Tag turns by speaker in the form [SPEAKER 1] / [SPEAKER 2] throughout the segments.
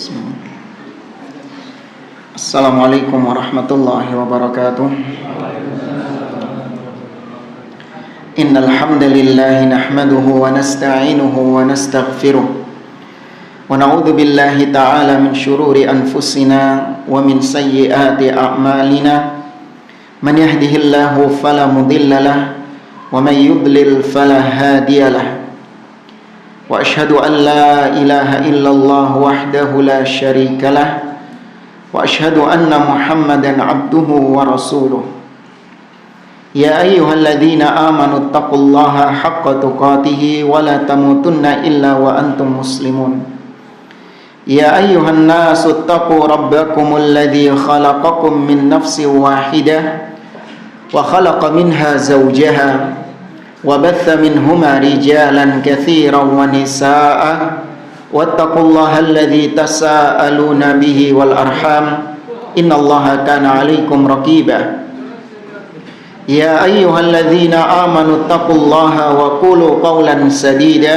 [SPEAKER 1] Bismillah. Assalamualaikum warahmatullahi wabarakatuh. Innal hamdalillah nahmaduhu wa nasta'inuhu wa nastaghfiruh wa na'udzu billahi ta'ala min shururi anfusina wa min sayyiati a'malina. Man yahdihillahu fala mudilla lahu wa man yudlil fala hadiya lahu. Wa ashhadu an la ilaha illallah wahdahu la syarika lah wa ashhadu anna Muhammadan abduhu wa rasuluh. Ya ayyuhalladzina amanu taqullaha haqqa tuqatih wa la tamutunna illa wa antum muslimun. Ya ayyuhan nasu taqu rabbakumul ladzi khalaqakum min nafsin wahidah wa khalaqa minha zawjaha وبث منهما رجالا كثيرا ونساء واتقوا الله الذي تساءلون به والأرحام إن الله كان عليكم رقيبا يا أيها الذين آمنوا اتقوا الله وقولوا قولا سديدا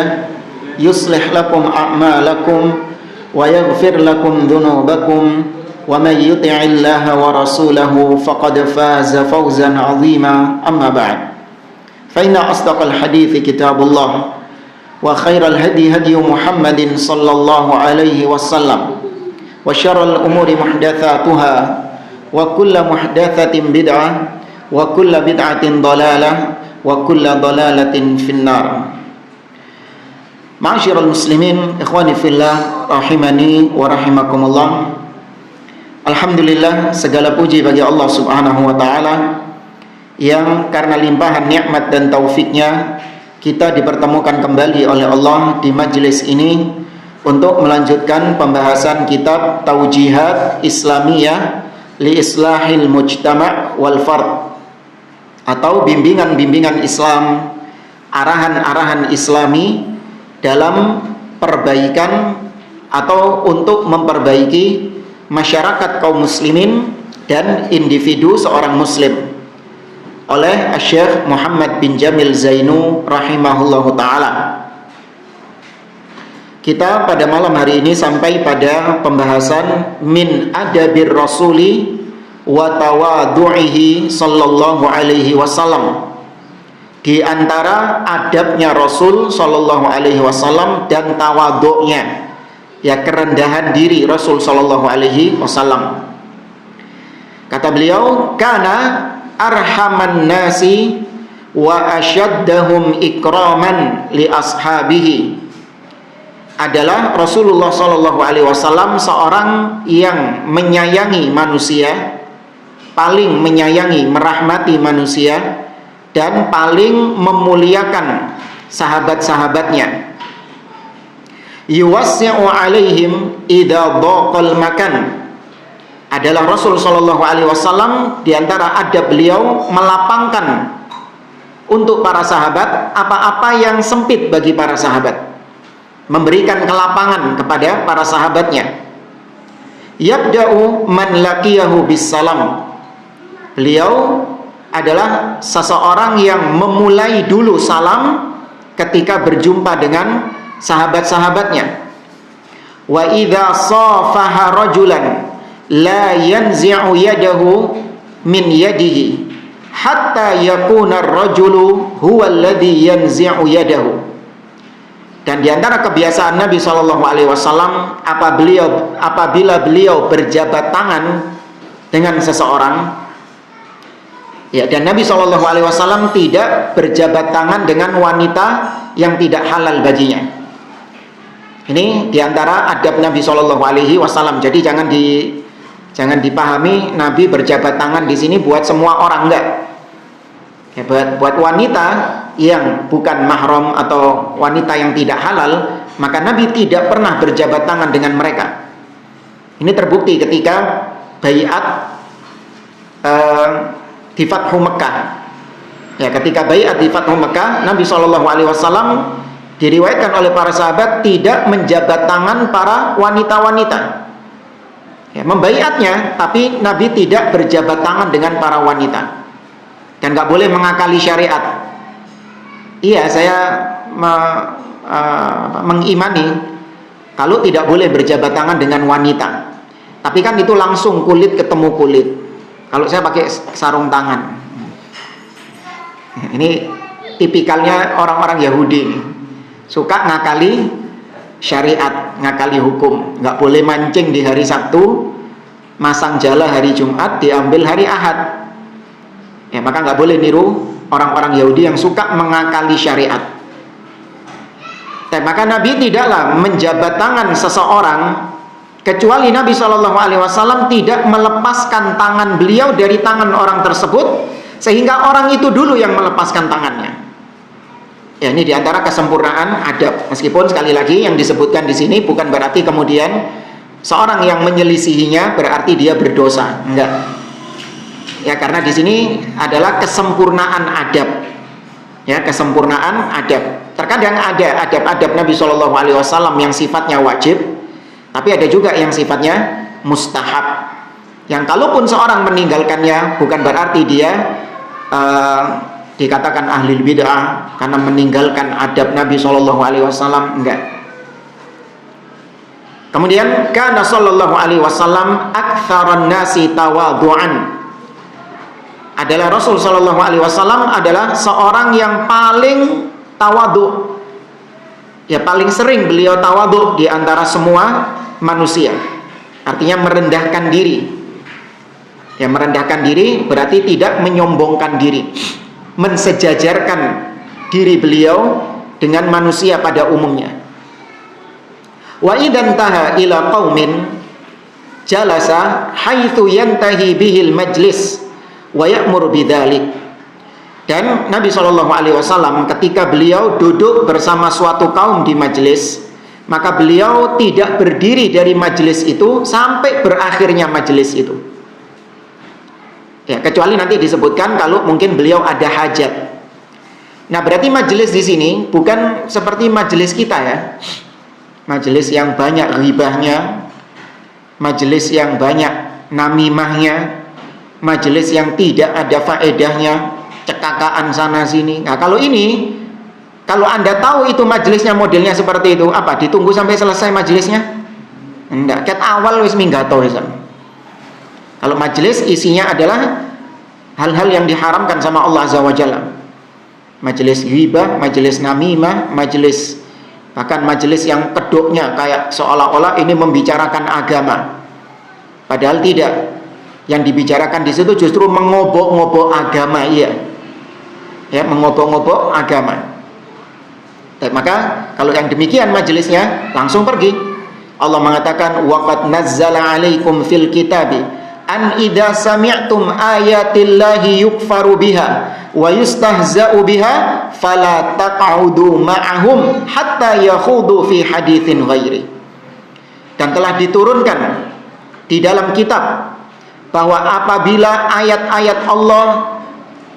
[SPEAKER 1] يصلح لكم أعمالكم ويغفر لكم ذنوبكم ومن يطع الله ورسوله فقد فاز فوزا عظيما أما بعد فإن أصدق الحديث كتاب الله وخير الهدي هدي محمد صلى الله عليه وسلم وشر الأمور محدثاتها وكل محدثة بدعة وكل بدعة ضلالة وكل ضلالة في النار. Ma'asyiral muslimin, ikhwani fillah, rahimani wa rahimakumullah. Alhamdulillah, segala puji bagi Allah Subhanahu wa taala yang karena limpahan nikmat dan taufiknya kita dipertemukan kembali oleh Allah di majelis ini untuk melanjutkan pembahasan kitab Taujihat Islamiyah li Islahil Mujtama' wal Fard, atau bimbingan-bimbingan Islam, arahan-arahan Islami dalam perbaikan atau untuk memperbaiki masyarakat kaum muslimin dan individu seorang muslim, oleh Syekh Muhammad bin Jamil Zainu rahimahullahu ta'ala. Kita pada malam hari ini sampai pada pembahasan min adabir rasuli wa tawadu'ihi sallallahu alaihi wasallam. Di antara adabnya Rasul sallallahu alaihi wasallam dan tawadhu'nya, ya kerendahan diri Rasul sallallahu alaihi wasallam. Kata beliau, kana arhaman nasi wa asyaddahum ikraman li ashabihi. Adalah Rasulullah sallallahu alaihi wasallam seorang yang menyayangi manusia, paling menyayangi, merahmati manusia, dan paling memuliakan sahabat-sahabatnya. Yuwassi'u alaihim idza dhaqal makan. Adalah Rasul sallallahu alaihi wasallam di antara adab beliau melapangkan untuk para sahabat apa-apa yang sempit bagi para sahabat, memberikan kelapangan kepada para sahabatnya. Yabda'u man laqiyahu bisalam. Beliau adalah seseorang yang memulai dulu salam ketika berjumpa dengan sahabat-sahabatnya. Wa idza safaha rajulan la yanzi'u yadahu min yadihi hatta yakuna ar-rajulu huwa alladhi yanzi'u yadahu. Dan di antara kebiasaan Nabi sallallahu alaihi wasallam apabila beliau berjabat tangan dengan seseorang, ya, dan Nabi sallallahu alaihi wasallam tidak berjabat tangan dengan wanita yang tidak halal baginya. Ini di antara adab Nabi sallallahu alaihi wasallam. Jadi jangan dipahami Nabi berjabat tangan di sini buat semua orang, enggak. Ya, buat wanita yang bukan mahram atau wanita yang tidak halal, maka Nabi tidak pernah berjabat tangan dengan mereka. Ini terbukti ketika baiat di Fathu Mekah. Ya, ketika baiat di Fathu Mekah, Nabi SAW diriwayatkan oleh para sahabat tidak menjabat tangan para wanita-wanita. Ya, membaiatnya, tapi Nabi tidak berjabat tangan dengan para wanita. Dan nggak boleh mengakali syariat. Iya, saya mengimani Kalau tidak boleh berjabat tangan dengan wanita. Tapi kan itu langsung kulit ketemu kulit. Kalau saya pakai sarung tangan. Ini tipikalnya orang-orang Yahudi. Suka ngakali syariat, ngakali hukum. Nggak boleh mancing di hari Sabtu, masang jala hari Jumat, diambil hari Ahad. Ya, maka nggak boleh niru orang-orang Yahudi yang suka mengakali syariat. Maka Nabi tidaklah menjabat tangan seseorang kecuali Nabi SAW tidak melepaskan tangan beliau dari tangan orang tersebut sehingga orang itu dulu yang melepaskan tangannya. Ya, ini diantara kesempurnaan adab. Meskipun sekali lagi yang disebutkan di sini bukan berarti kemudian seorang yang menyelisihinya berarti dia berdosa. Enggak. Ya, karena di sini adalah kesempurnaan adab. Ya, kesempurnaan adab. Terkadang ada adab-adab Nabi SAW yang sifatnya wajib, tapi ada juga yang sifatnya mustahab. Yang kalaupun seorang meninggalkannya bukan berarti dia dikatakan ahli bid'ah karena meninggalkan adab Nabi SAW. Enggak. Kemudian kana sallallahu alaihi wasallam aktsaran nasi tawadhu'an. Adalah Rasul sallallahu alaihi wasallam adalah seorang yang paling tawadhu. Ya, paling sering beliau tawadhu di antara semua manusia. Artinya merendahkan diri. Ya, merendahkan diri berarti tidak menyombongkan diri. Mensejajarkan diri beliau dengan manusia pada umumnya. Wa idan taha ila qaumin jalasa haitsu yantahi bihil majlis wa ya'muru bidzalik. Dan Nabi SAW ketika beliau duduk bersama suatu kaum di majelis, maka beliau tidak berdiri dari majelis itu sampai berakhirnya majelis itu. Ya, kecuali nanti disebutkan kalau mungkin beliau ada hajat. Nah, berarti majelis di sini bukan seperti majelis kita ya. Majelis yang banyak ghibahnya, majelis yang banyak namimahnya, majelis yang tidak ada faedahnya, cekakaan sana sini. Nah, kalau ini, kalau Anda tahu itu majelisnya modelnya seperti itu, apa? Ditunggu sampai selesai majelisnya? Enggak, ket awal wis minggato wis. Kalau majelis isinya adalah hal-hal yang diharamkan sama Allah Azza wa Jalla. Majelis ghibah, majelis namimah, majelis bahkan majelis yang kedoknya kayak seolah-olah ini membicarakan agama. Padahal tidak. Yang dibicarakan di situ justru mengobok-ngobok agama, iya. Ya, mengobok-ngobok agama. Maka kalau yang demikian majelisnya langsung pergi. Allah mengatakan waqad nazzala 'alaikum fil kitabi an idza sami'tum ayatillahi yukfaru biha wa yustahza'u biha fala taq'udu ma'ahum hatta yakhudu fi haditsin ghairi. Dan telah diturunkan di dalam kitab bahwa apabila ayat-ayat Allah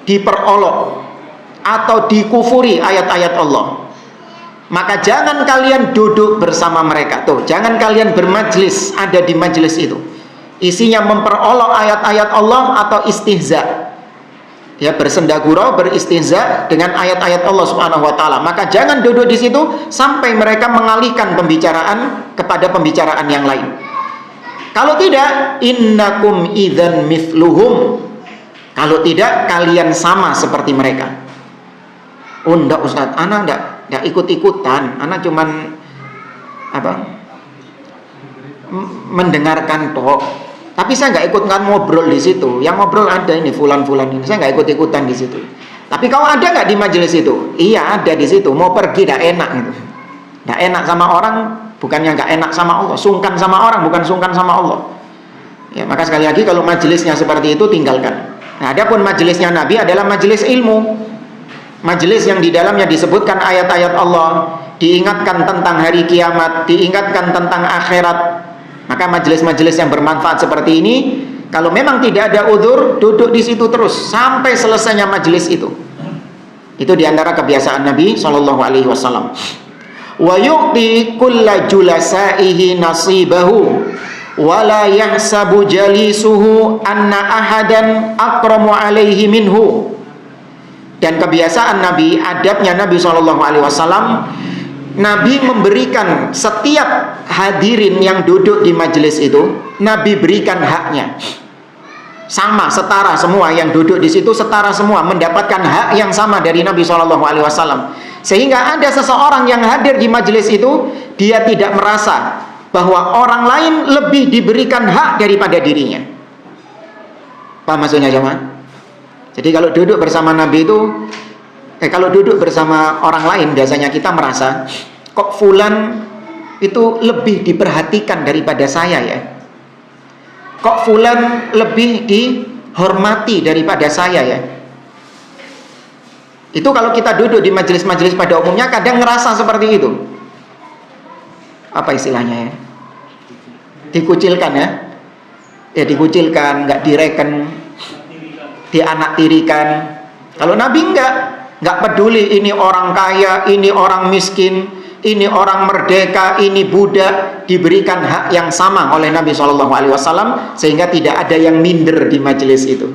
[SPEAKER 1] diperolok atau dikufuri ayat-ayat Allah, maka jangan kalian duduk bersama mereka. Tuh, jangan kalian bermajlis ada di majlis itu. Isinya memperolok ayat-ayat Allah atau istihza. Ya, bersendagurau, beristihza dengan ayat-ayat Allah Subhanahu wa taala. Maka jangan duduk di situ sampai mereka mengalihkan pembicaraan kepada pembicaraan yang lain. Kalau tidak, innakum idzan mithluhum. Kalau tidak, kalian sama seperti mereka. Oh, enggak Ustaz, anak enggak ikut-ikutan. Anak cuman mendengarkan toh. Tapi saya enggak ikutkan ngobrol di situ. Yang ngobrol ada ini fulan-fulan ini. Saya enggak ikut-ikutan di situ. Tapi kau ada enggak di majelis itu? Iya, ada di situ. Mau pergi enggak enak gitu. Enggak enak sama orang, bukannya enggak enak sama Allah. Sungkan sama orang, bukan sungkan sama Allah. Ya, maka sekali lagi kalau majelisnya seperti itu tinggalkan. Nah, adapun majelisnya Nabi adalah majelis ilmu. Majelis yang di dalamnya disebutkan ayat-ayat Allah, diingatkan tentang hari kiamat, diingatkan tentang akhirat. Maka majelis-majelis yang bermanfaat seperti ini, kalau memang tidak ada udzur, duduk di situ terus sampai selesainya majelis itu. Itu diantara kebiasaan Nabi Shallallahu Alaihi Wasallam. Wa yu'ti kulla julasaihi nasibahu wa la yahsabu jalisuhu anna ahadan akramu alaihi minhu. Dan kebiasaan Nabi, adabnya Nabi SAW, Nabi memberikan setiap hadirin yang duduk di majelis itu, Nabi berikan haknya. Sama, setara semua yang duduk di situ, setara semua mendapatkan hak yang sama dari Nabi SAW. Sehingga ada seseorang yang hadir di majelis itu, dia tidak merasa bahwa orang lain lebih diberikan hak daripada dirinya. Paham maksudnya jemaah? Jadi kalau duduk bersama Nabi itu, kalau duduk bersama orang lain, biasanya kita merasa, kok fulan itu lebih diperhatikan daripada saya ya? Kok fulan lebih dihormati daripada saya ya? Itu kalau kita duduk di majelis-majelis pada umumnya kadang ngerasa seperti itu. Apa istilahnya ya? Dikucilkan ya? Ya dikucilkan, nggak direken, dianaktirikan. Kalau Nabi nggak peduli ini orang kaya, ini orang miskin, ini orang merdeka, ini budak, diberikan hak yang sama oleh Nabi SAW, sehingga tidak ada yang minder di majelis itu,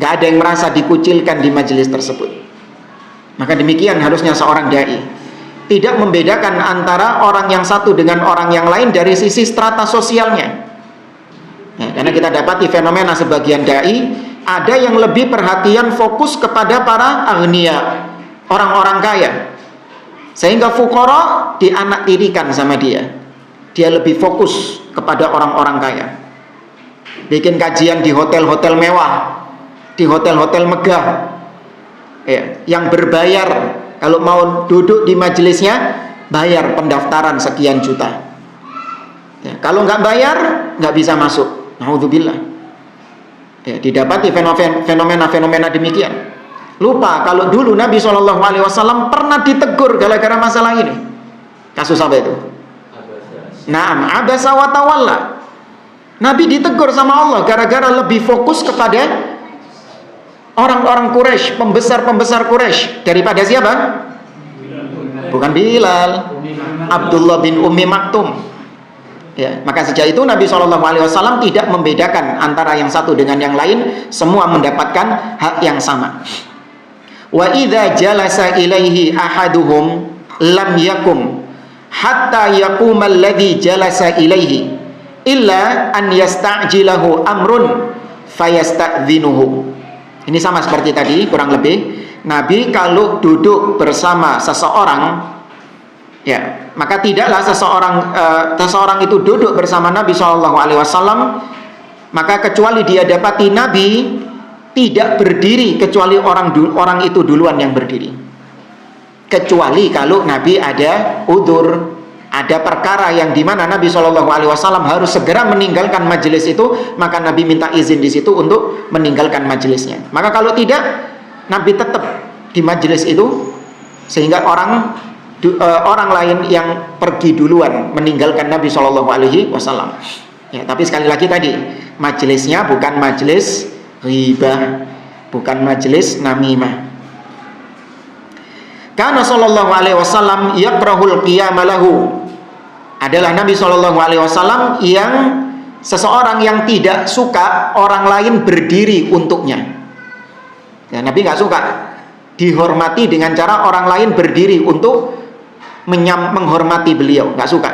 [SPEAKER 1] nggak ada yang merasa dikucilkan di majelis tersebut. Maka demikian harusnya seorang dai, tidak membedakan antara orang yang satu dengan orang yang lain dari sisi strata sosialnya. Ya, karena kita dapati fenomena sebagian dai, ada yang lebih perhatian fokus kepada para agniya, orang-orang kaya, sehingga fuqara dianaktirikan sama dia. Dia lebih fokus kepada orang-orang kaya. Bikin kajian di hotel-hotel mewah, di hotel-hotel megah, ya, yang berbayar. Kalau mau duduk di majelisnya, bayar pendaftaran sekian juta. Ya, kalau nggak bayar, nggak bisa masuk. Naudzubillah. Ya, didapati fenomena-fenomena demikian. Lupa kalau dulu Nabi SAW pernah ditegur gara-gara masalah ini. Kasus apa itu? Naam, abasa wa tawalla. Nabi ditegur sama Allah gara-gara lebih fokus kepada orang-orang Quraisy, pembesar-pembesar Quraisy daripada siapa? Bukan Bilal, Abdullah bin Ummi Maktum. Ya, maka sejak itu Nabi SAW tidak membedakan antara yang satu dengan yang lain, semua mendapatkan hak yang sama. Wa idza jalasa ilaihi ahaduhum lam yakum hatta yaquma alladhi jalasa ilaihi illa an yasta'jilahu amrun fayasta'dhinuhu. Ini sama seperti tadi, kurang lebih. Nabi kalau duduk bersama seseorang, ya, maka tidaklah seseorang itu duduk bersama Nabi SAW, maka kecuali dia dapati Nabi tidak berdiri kecuali orang itu duluan yang berdiri. Kecuali kalau Nabi ada udzur, ada perkara yang dimana Nabi SAW harus segera meninggalkan majelis itu, maka Nabi minta izin di situ untuk meninggalkan majelisnya. Maka kalau tidak, Nabi tetap di majelis itu, sehingga orang lain yang pergi duluan meninggalkan Nabi SAW. Ya, tapi sekali lagi tadi, majelisnya bukan majelis ghibah, bukan majelis namimah. Karena sallallahu alaihi wasallam yakrahul qiyama lahu. Adalah Nabi sallallahu alaihi wasallam yang seseorang yang tidak suka orang lain berdiri untuknya. Ya, Nabi nggak suka dihormati dengan cara orang lain berdiri untuk menghormati beliau, nggak suka.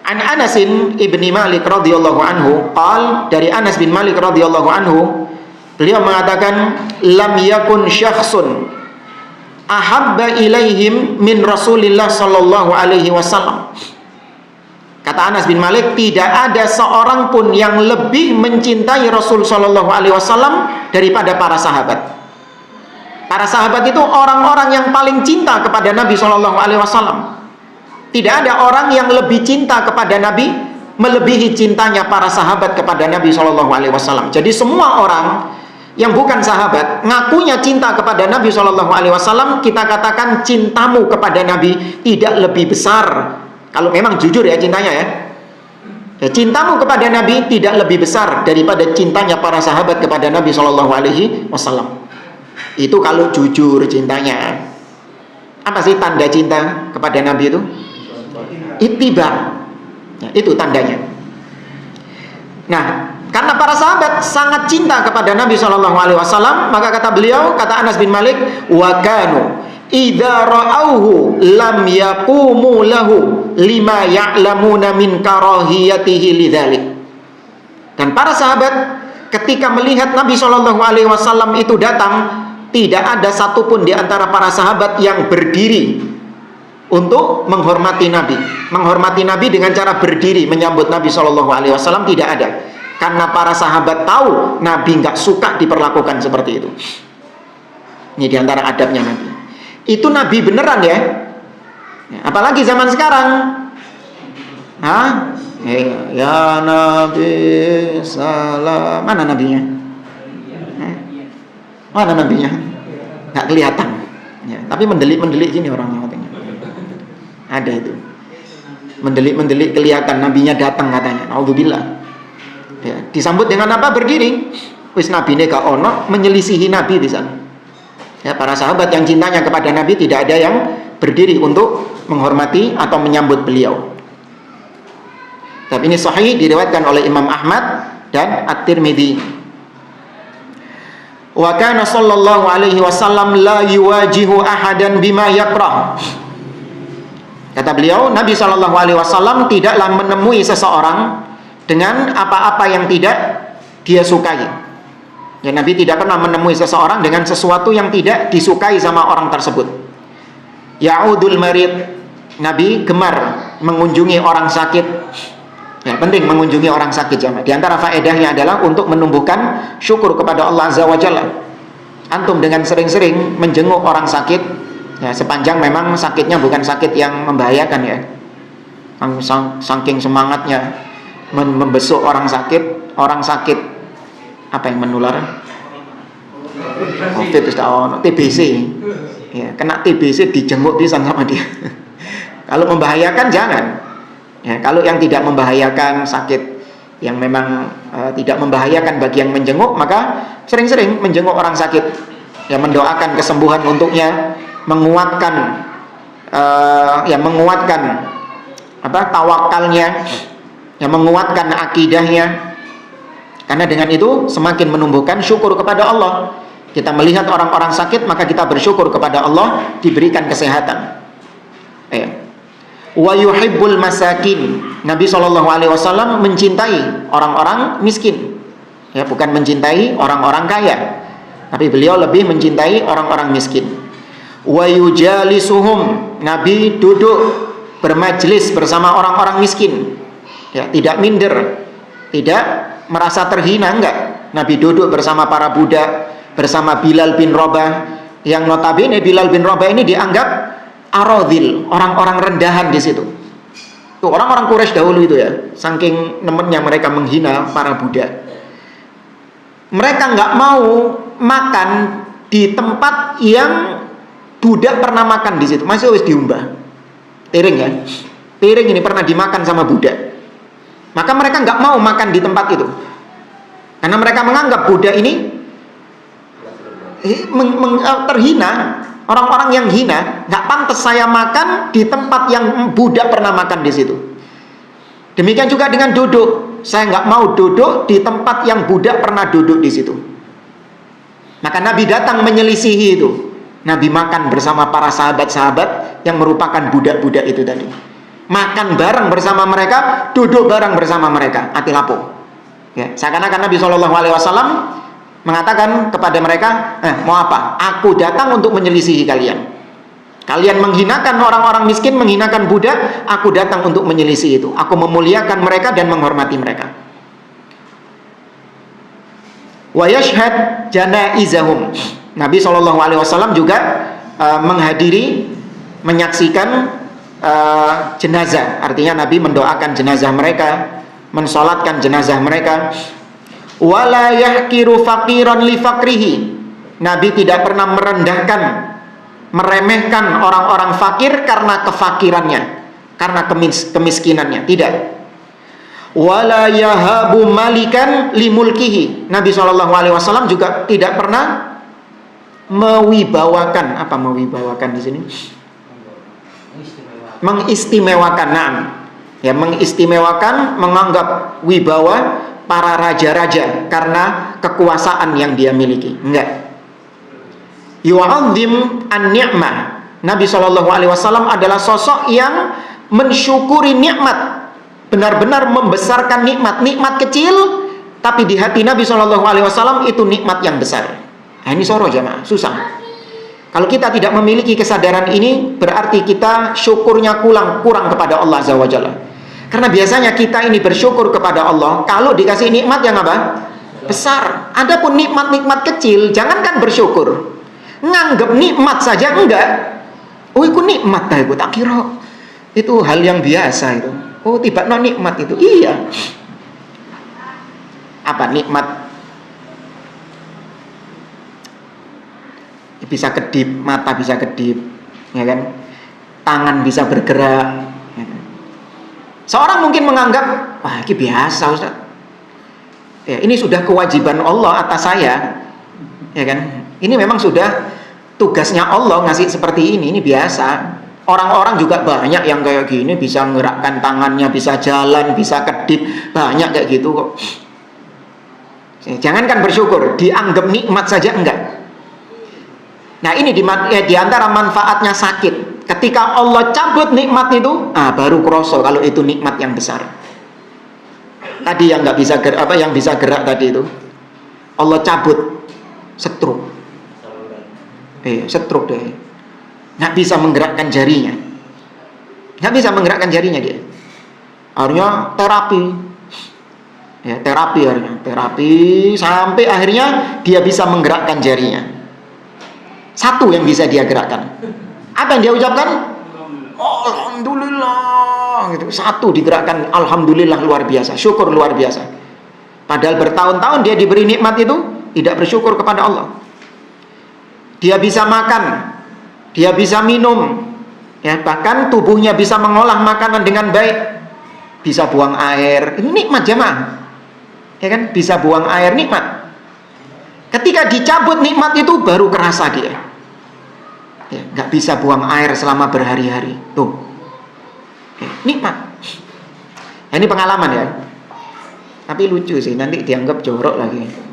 [SPEAKER 1] An Anasin ibni Malik radhiyallahu anhu, dari Anas bin Malik radhiyallahu anhu, beliau mengatakan, lam yakun syakhsun ahabba ilaihim min Rasulillah sallallahu alaihi wasallam. Kata Anas bin Malik, tidak ada seorang pun yang lebih mencintai Rasul sallallahu alaihi wasallam daripada para sahabat. Para sahabat itu orang-orang yang paling cinta kepada Nabi sallallahu alaihi wasallam. Tidak ada orang yang lebih cinta kepada Nabi melebihi cintanya para sahabat kepada Nabi sallallahu alaihi wasallam. Jadi semua orang yang bukan sahabat ngakunya cinta kepada Nabi SAW, kita katakan cintamu kepada Nabi tidak lebih besar. Kalau memang jujur ya cintanya ya, cintamu kepada Nabi tidak lebih besar daripada cintanya para sahabat kepada Nabi SAW. Itu kalau jujur cintanya. Apa sih tanda cinta kepada Nabi itu? Ittiba. Ya, itu tandanya. Nah, karena para sahabat sangat cinta kepada Nabi SAW, maka kata beliau, kata Anas bin Malik, wa kanu idza ra'auhu lam yaqumu lahu lima ya'lamuna min karahiyatihi lidzalik. Dan para sahabat ketika melihat Nabi Shallallahu Alaihi Wasallam itu datang, tidak ada satupun di antara para sahabat yang berdiri untuk menghormati Nabi. Menghormati Nabi dengan cara berdiri menyambut Nabi Shallallahu Alaihi Wasallam tidak ada, karena para sahabat tahu Nabi nggak suka diperlakukan seperti itu. Ini di antara adabnya Nabi. Itu Nabi beneran ya. Apalagi zaman sekarang. Hah? Ya Nabi salam. Mana nabinya? Mana nabinya? Nggak kelihatan ya, tapi mendelik-mendelik gini orangnya katanya. Ada itu. Mendelik-mendelik kelihatan nabinya datang katanya. Naudzubillah. Ya, disambut dengan apa? Berdiri. Wis nabine gak ono menyelisihi Nabi di sana. Ya, para sahabat yang cintanya kepada Nabi tidak ada yang berdiri untuk menghormati atau menyambut beliau. Tapi ini sahih diriwayatkan oleh Imam Ahmad dan At-Tirmidzi. Wa kana sallallahu alaihi wasallam la yuwajihu ahadan bima yakrah. Kata beliau, Nabi sallallahu alaihi wasallam tidaklah menemui seseorang dengan apa-apa yang tidak dia sukai. Ya, Nabi tidak pernah menemui seseorang dengan sesuatu yang tidak disukai sama orang tersebut. Ya'udul marid, Nabi gemar mengunjungi orang sakit. Ya, penting mengunjungi orang sakit jamaah. Di antara faedahnya adalah untuk menumbuhkan syukur kepada Allah Azza wa Jalla. Antum dengan sering-sering menjenguk orang sakit, ya, sepanjang memang sakitnya bukan sakit yang membahayakan ya. Saking semangatnya membesuk orang sakit apa yang menular? Covid itu TBC. Ya, kena TBC dijenguk pisan sama dia. Kalau membahayakan jangan. Ya, kalau yang tidak membahayakan, sakit yang memang tidak membahayakan bagi yang menjenguk, maka sering-sering menjenguk orang sakit, ya, mendoakan kesembuhan untuknya, menguatkan tawakalnya, ya, menguatkan akidahnya. Karena dengan itu semakin menumbuhkan syukur kepada Allah. Kita melihat orang-orang sakit, maka kita bersyukur kepada Allah diberikan kesehatan. Ya. Wa yuhibbul masakin. Nabi SAW mencintai orang-orang miskin. Ya, bukan mencintai orang-orang kaya, tapi beliau lebih mencintai orang-orang miskin. Wa yujalisuhum. Nabi duduk bermajlis bersama orang-orang miskin. Ya, tidak minder, tidak merasa terhina, enggak. Nabi duduk bersama para budak, bersama Bilal bin Rabah, yang notabene Bilal bin Rabah ini dianggap aradhil, orang-orang rendahan di situ. Tuh, orang-orang Quraisy dahulu itu ya, saking nemennya mereka menghina para budak. Mereka nggak mau makan di tempat yang budak pernah makan di situ. Masih harus diumbah. Piring ya, piring ini pernah dimakan sama budak. Maka mereka nggak mau makan di tempat itu, karena mereka menganggap budak ini terhina. Orang-orang yang hina, nggak pantas saya makan di tempat yang budak pernah makan di situ. Demikian juga dengan duduk, saya nggak mau duduk di tempat yang budak pernah duduk di situ. Maka Nabi datang menyelisihi itu. Nabi makan bersama para sahabat-sahabat yang merupakan budak-budak itu tadi. Makan bareng bersama mereka, duduk bareng bersama mereka. Ati lapo. Ya, seakan-akan Nabi SAW mengatakan kepada mereka, mau apa? Aku datang untuk menyelisihi kalian. Kalian menghinakan orang-orang miskin, menghinakan budak, aku datang untuk menyelisihi itu. Aku memuliakan mereka dan menghormati mereka. Wa yashhad janaizahum. Nabi SAW juga menghadiri, menyaksikan jenazah. Artinya Nabi mendoakan jenazah mereka, mensolatkan jenazah mereka. Wala yahkiru faqiran li faqrihi. Nabi tidak pernah merendahkan, meremehkan orang-orang fakir karena kefakirannya, karena kemiskinannya. Tidak. Wala yahabu malikan li mulkihi. Nabi SAW juga tidak pernah mewibawakan. Apa mewibawakan di sini? Mengistimewakan. Nah, ya, mengistimewakan, menganggap wibawa para raja-raja karena kekuasaan yang dia miliki. Enggak. Yu'adzim an-ni'mah. Nabi SAW adalah sosok yang mensyukuri nikmat, benar-benar membesarkan nikmat. Nikmat kecil, tapi di hati Nabi SAW itu nikmat yang besar. Nah, ini soro jamaah, susah. Kalau kita tidak memiliki kesadaran ini, berarti kita syukurnya kurang kepada Allah Azza wa Jalla. Karena biasanya kita ini bersyukur kepada Allah kalau dikasih nikmat yang apa? Besar. Adapun nikmat-nikmat kecil, jangankan bersyukur, nganggap nikmat saja enggak. Oh, itu nikmat dah, tak kira itu hal yang biasa itu. Oh, tiba no nikmat itu. Iya. Apa nikmat? Bisa kedip, mata bisa kedip, ya kan? Tangan bisa bergerak. Ya kan? Seorang mungkin menganggap, wah, ini biasa, Ustaz. Ya, ini sudah kewajiban Allah atas saya, ya kan? Ini memang sudah tugasnya Allah ngasih seperti ini biasa. Orang-orang juga banyak yang kayak gini, bisa menggerakkan tangannya, bisa jalan, bisa kedip, banyak kayak gitu kok. Jangankan bersyukur, dianggap nikmat saja enggak. Nah, ini di antara manfaatnya sakit. Ketika Allah cabut nikmat itu, baru kroso kalau itu nikmat yang besar. Tadi yang nggak bisa gerak, yang bisa gerak tadi itu, Allah cabut, stroke. Stroke deh. Nggak bisa menggerakkan jarinya. Nggak bisa menggerakkan jarinya dia. Akhirnya terapi. Ya, terapi akhirnya. Terapi sampai akhirnya dia bisa menggerakkan jarinya. Satu yang bisa dia gerakkan. Apa yang dia ucapkan? Oh, alhamdulillah gitu. Satu digerakkan, alhamdulillah, luar biasa. Syukur luar biasa. Padahal bertahun-tahun dia diberi nikmat itu, tidak bersyukur kepada Allah. Dia bisa makan, dia bisa minum, ya, bahkan tubuhnya bisa mengolah makanan dengan baik, bisa buang air. Ini nikmat jemaah, ya kan? Bisa buang air, nikmat. Ketika dicabut nikmat itu baru kerasa dia, ya, nggak bisa buang air selama berhari-hari. Tuh, ya, nikmat. Ya, ini pengalaman ya. Tapi lucu sih, nanti dianggap jorok lagi.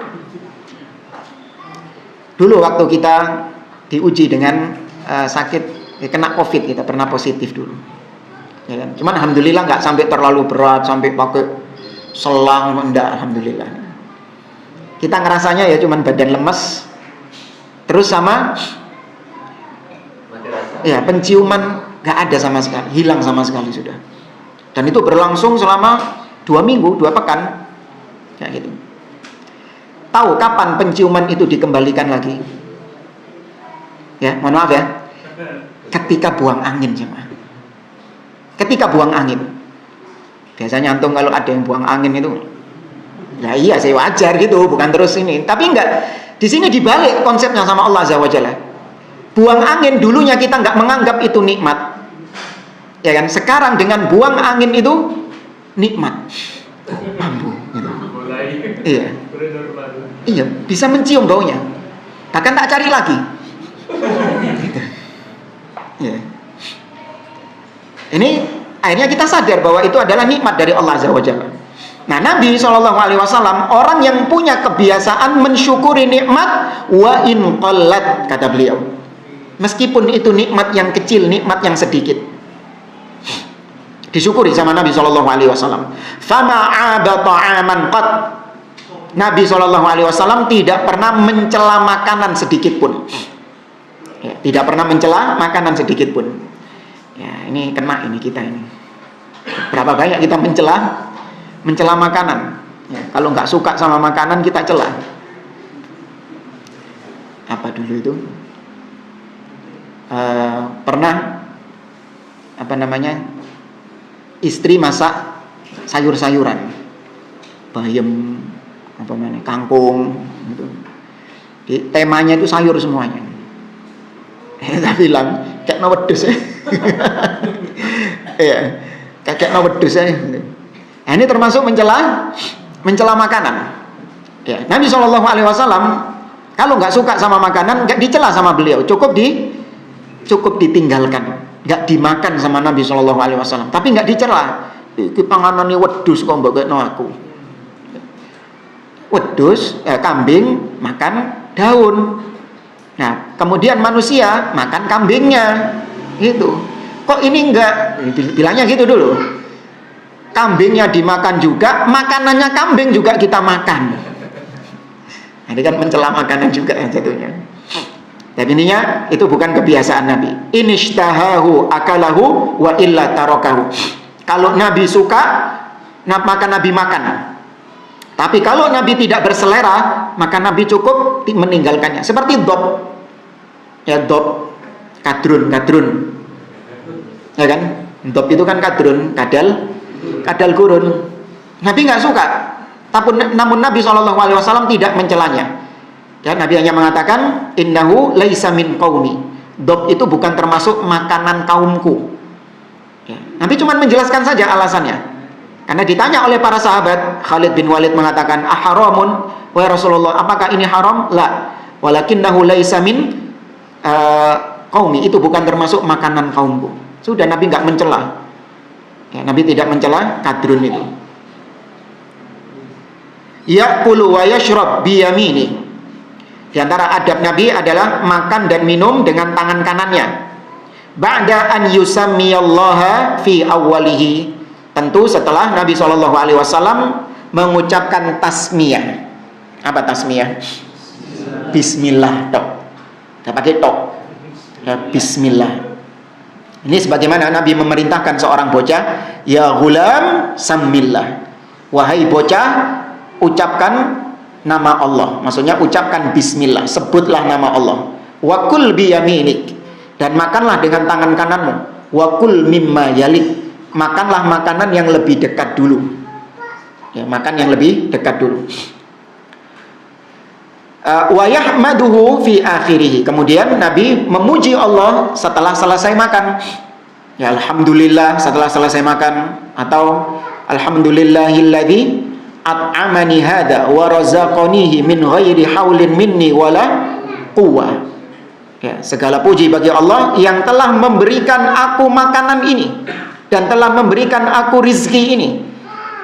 [SPEAKER 1] Dulu waktu kita diuji dengan sakit, kena COVID, kita pernah positif dulu, ya kan? Cuman alhamdulillah nggak sampai terlalu berat, sampai pakai selang, enggak, alhamdulillah. Kita ngerasanya ya cuman badan lemes, terus sama ya penciuman nggak ada sama sekali, hilang sama sekali sudah. Dan itu berlangsung selama 2 minggu, 2 pekan, kayak gitu. Tahu kapan penciuman itu dikembalikan lagi? Ya, mohon maaf ya. Ketika buang angin, jemaah. Ketika buang angin. Biasanya antum kalau ada yang buang angin itu, ya iya, saya wajar gitu, bukan terus ini. Tapi enggak. Di sini dibalik konsepnya sama Allah Azza wa Jalla. Buang angin dulunya kita enggak menganggap itu nikmat. Ya kan? Sekarang dengan buang angin itu nikmat. Mampu gitu. Iya. Iya, bisa mencium baunya. Bahkan tak cari lagi. Gitu. Ya. Ini akhirnya kita sadar bahwa itu adalah nikmat dari Allah Azza wa Jalla. Nah, Nabi SAW orang yang punya kebiasaan mensyukuri nikmat wa in qallat, kata beliau. Meskipun itu nikmat yang kecil, nikmat yang sedikit, disyukuri sama Nabi SAW. Fama 'aba ta'aman qat. Nabi SAW tidak pernah mencela makanan sedikit pun. Ya, tidak pernah mencela makanan sedikit pun. Ya, ini kena ini kita ini. Berapa banyak kita mencela makanan. Ya, kalau nggak suka sama makanan kita cela. Apa dulu itu? Pernah apa namanya? Istri masak sayur-sayuran, bayam, apa namanya, kangkung gitu. Temanya itu sayur semuanya. Kita bilang kayak no wedhus ya. Iya, kayak no wedhus ya. Nah, ini termasuk mencela makanan. Ya, Nabi SAW kalau nggak suka sama makanan nggak dicela sama beliau, cukup ditinggalkan, nggak dimakan sama Nabi SAW. Tapi nggak dicela. Iki panganane wedhus kok mbok kekno aku. Wedhus, kambing makan daun. Nah, kemudian manusia makan kambingnya, gitu. Kok ini enggak? Bilangnya gitu dulu. Kambingnya dimakan juga, makanannya kambing juga kita makan. Nah, ini kan mencela makanan juga yang jatuhnya. Dan ininya itu bukan kebiasaan Nabi. Inishtahahu akalahu wa illa tarokahu. Kalau Nabi suka, maka Nabi makan. Tapi kalau Nabi tidak berselera, maka Nabi cukup meninggalkannya. Seperti dob. Ya, dob, kadrun. Ya kan? Dob itu kan kadrun, kadal gurun. Nabi nggak suka. Namun Nabi SAW tidak mencelanya. Ya, Nabi hanya mengatakan innahu laisa min qaumi. Dob itu bukan termasuk makanan kaumku. Ya, Nabi cuma menjelaskan saja alasannya. Karena ditanya oleh para sahabat, Khalid bin Walid mengatakan, "Aharamun wa Rasulullah, apakah ini haram?" La, walakinnahu laisa min qaumi, itu bukan termasuk makanan kaumku. Sudah, Nabi enggak mencela. Ya, Nabi tidak mencela kadrun itu. Ya'kulu wa yashrab bi yamini. Di antara adab Nabi adalah makan dan minum dengan tangan kanannya. Ba'da an yusammiyallaha fi awwalihi. Tentu setelah Nabi SAW mengucapkan tasmiyah. Apa tasmiyah? Bismillah. Tok. Tidak pakai tok. Ya, bismillah. Ini sebagaimana Nabi memerintahkan seorang bocah, ya ghulam sammillah. Wahai bocah, ucapkan nama Allah. Maksudnya ucapkan bismillah, sebutlah nama Allah. Wa kul bi yaminik, dan makanlah dengan tangan kananmu. Wa kul mimma yalik, makanlah makanan yang lebih dekat dulu. Ya, makan yang lebih dekat dulu. Wa yahmaduhu fi akhirih. Kemudian Nabi memuji Allah setelah selesai makan. Ya, alhamdulillah setelah selesai makan, atau alhamdulillahilladzi at'amani hada wa razaqanihi min ghairi haulin minni wala quwwah. Ya, segala puji bagi Allah yang telah memberikan aku makanan ini dan telah memberikan aku rizki ini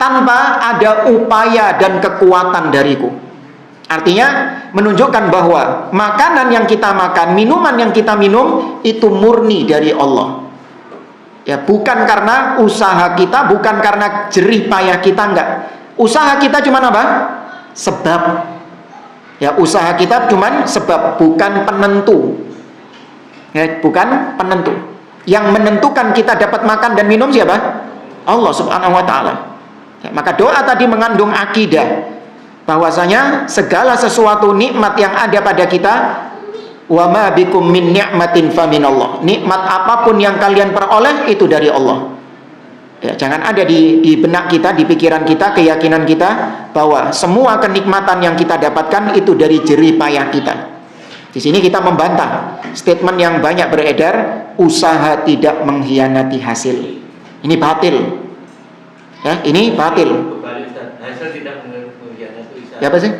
[SPEAKER 1] tanpa ada upaya dan kekuatan dariku. Artinya menunjukkan bahwa makanan yang kita makan, minuman yang kita minum itu murni dari Allah. Ya, bukan karena usaha kita, bukan karena jerih payah kita, enggak. Usaha kita cuma apa? Sebab. Ya, usaha kita cuma sebab, bukan penentu. Ya, bukan penentu. Yang menentukan kita dapat makan dan minum siapa? Allah Subhanahu wa taala. Ya, maka doa tadi mengandung akidah bahwasanya segala sesuatu nikmat yang ada pada kita, wa ma bikum min ni'matin fa minallah. Nikmat apapun yang kalian peroleh itu dari Allah. Ya, jangan ada di benak kita, di pikiran kita, keyakinan kita bahwa semua kenikmatan yang kita dapatkan itu dari jerih payah kita. Di sini kita membantah statement yang banyak beredar, usaha tidak mengkhianati hasil. Ini batil. Ya, ini batil.
[SPEAKER 2] Hasil tidak mengkhianati usaha.
[SPEAKER 1] Ya, apa sih?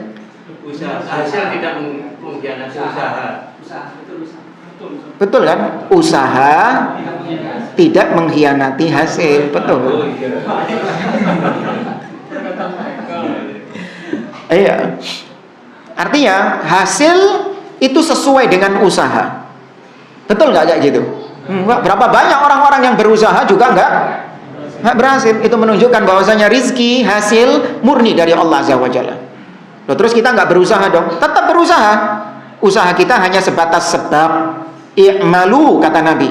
[SPEAKER 2] Hasil tidak mengkhianati usaha.
[SPEAKER 1] Betul kan? Usaha tidak mengkhianati hasil. Betul. Iya. Artinya hasil itu sesuai dengan usaha. Betul nggak kayak gitu? Enggak. Berapa banyak orang-orang yang berusaha juga nggak berhasil. Itu menunjukkan bahwasanya rizki, hasil murni dari Allah Azza wa Jalla. Terus kita nggak berusaha dong? Tetap berusaha. Usaha kita hanya sebatas sebab. I'malu, kata Nabi,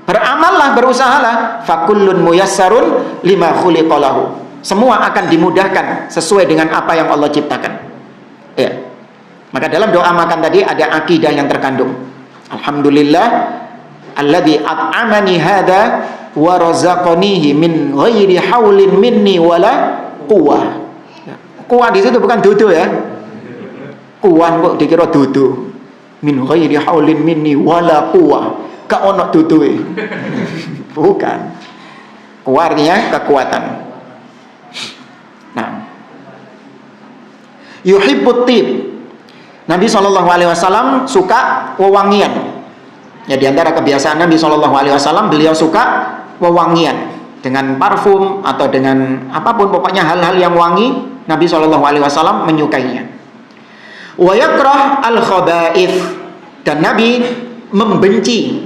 [SPEAKER 1] beramallah, berusahalah, fakullun muyassarun lima khuliqalahu. Semua akan dimudahkan sesuai dengan apa yang Allah ciptakan. Ya. Maka dalam doa makan tadi ada akidah yang terkandung. Alhamdulillah alladzi at'amani hada wa razaqanihi min ghairi haulin minni wala quwwah. Quwwah di situ bukan dudu ya. Quwwah kok dikira dudu. Min ghairi haulin minni wala quwwah. Ka ono duduhe. Bukan. Quwwah artinya kekuatan. Nah. Yuhibbut tib. Nabi SAW suka wewangian. Ya, di antara kebiasaan Nabi SAW, beliau suka wewangian dengan parfum atau dengan apapun, pokoknya hal-hal yang wangi. Nabi SAW menyukainya. Wa yakrah al-khaba'ith, Dan Nabi membenci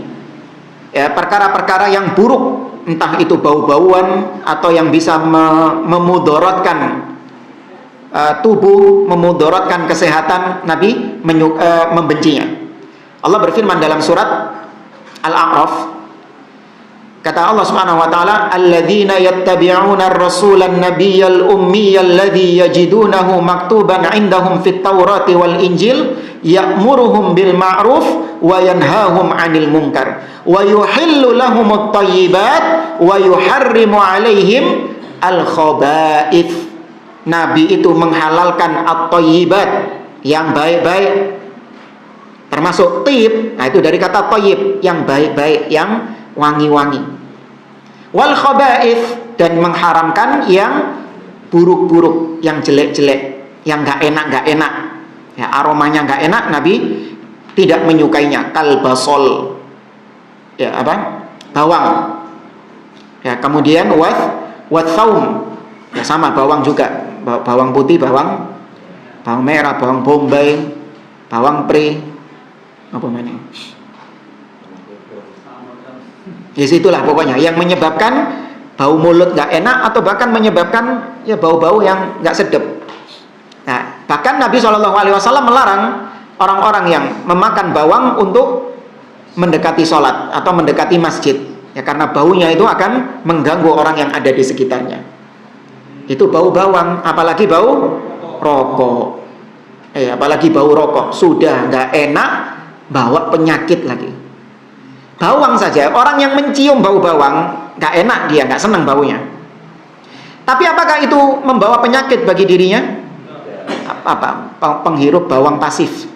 [SPEAKER 1] ya perkara-perkara yang buruk, entah itu bau-bauan atau yang bisa memudaratkan tubuh, memudaratkan kesehatan. Nabi membencinya. Allah berfirman dalam surat Al-A'raf, kata Allah Subhanahu wa taala, alladzina yattabi'una ar-rasula an-nabiyyal ummiyal ladzi yajidunahu maktuban 'indahum fit taurati wal injil ya'muruhum bil ma'ruf wa yanhahum 'anil munkar wa yuhillu lahumut thayyibat wa yuharrimu 'alaihim al-khaba'ith. Nabi itu menghalalkan at-thayyibat, yang baik-baik, termasuk tib. Nah, itu dari kata thayyib, yang baik-baik, yang wangi-wangi. Wal khaba'ith, dan mengharamkan yang buruk-buruk, yang jelek-jelek, yang enggak enak ya, aromanya enggak enak. Nabi tidak menyukainya. Kalbasol ya, apa? Bawang ya. Kemudian wathaum ya, sama bawang juga, bawang putih, bawang merah, bawang bombay, bawang pre, apa mana? Ya situlah pokoknya yang menyebabkan bau mulut nggak enak, atau bahkan menyebabkan ya bau-bau yang nggak sedap. Nah, bahkan Nabi SAW melarang orang-orang yang memakan bawang untuk mendekati sholat atau mendekati masjid ya, karena baunya itu akan mengganggu orang yang ada di sekitarnya. Itu bau bawang, apalagi bau rokok. Apalagi bau rokok sudah nggak enak, bawa penyakit lagi. Bawang saja, orang yang mencium bau bawang nggak enak, dia nggak senang baunya. Tapi apakah itu membawa penyakit bagi dirinya? Apa? Penghirup bawang pasif,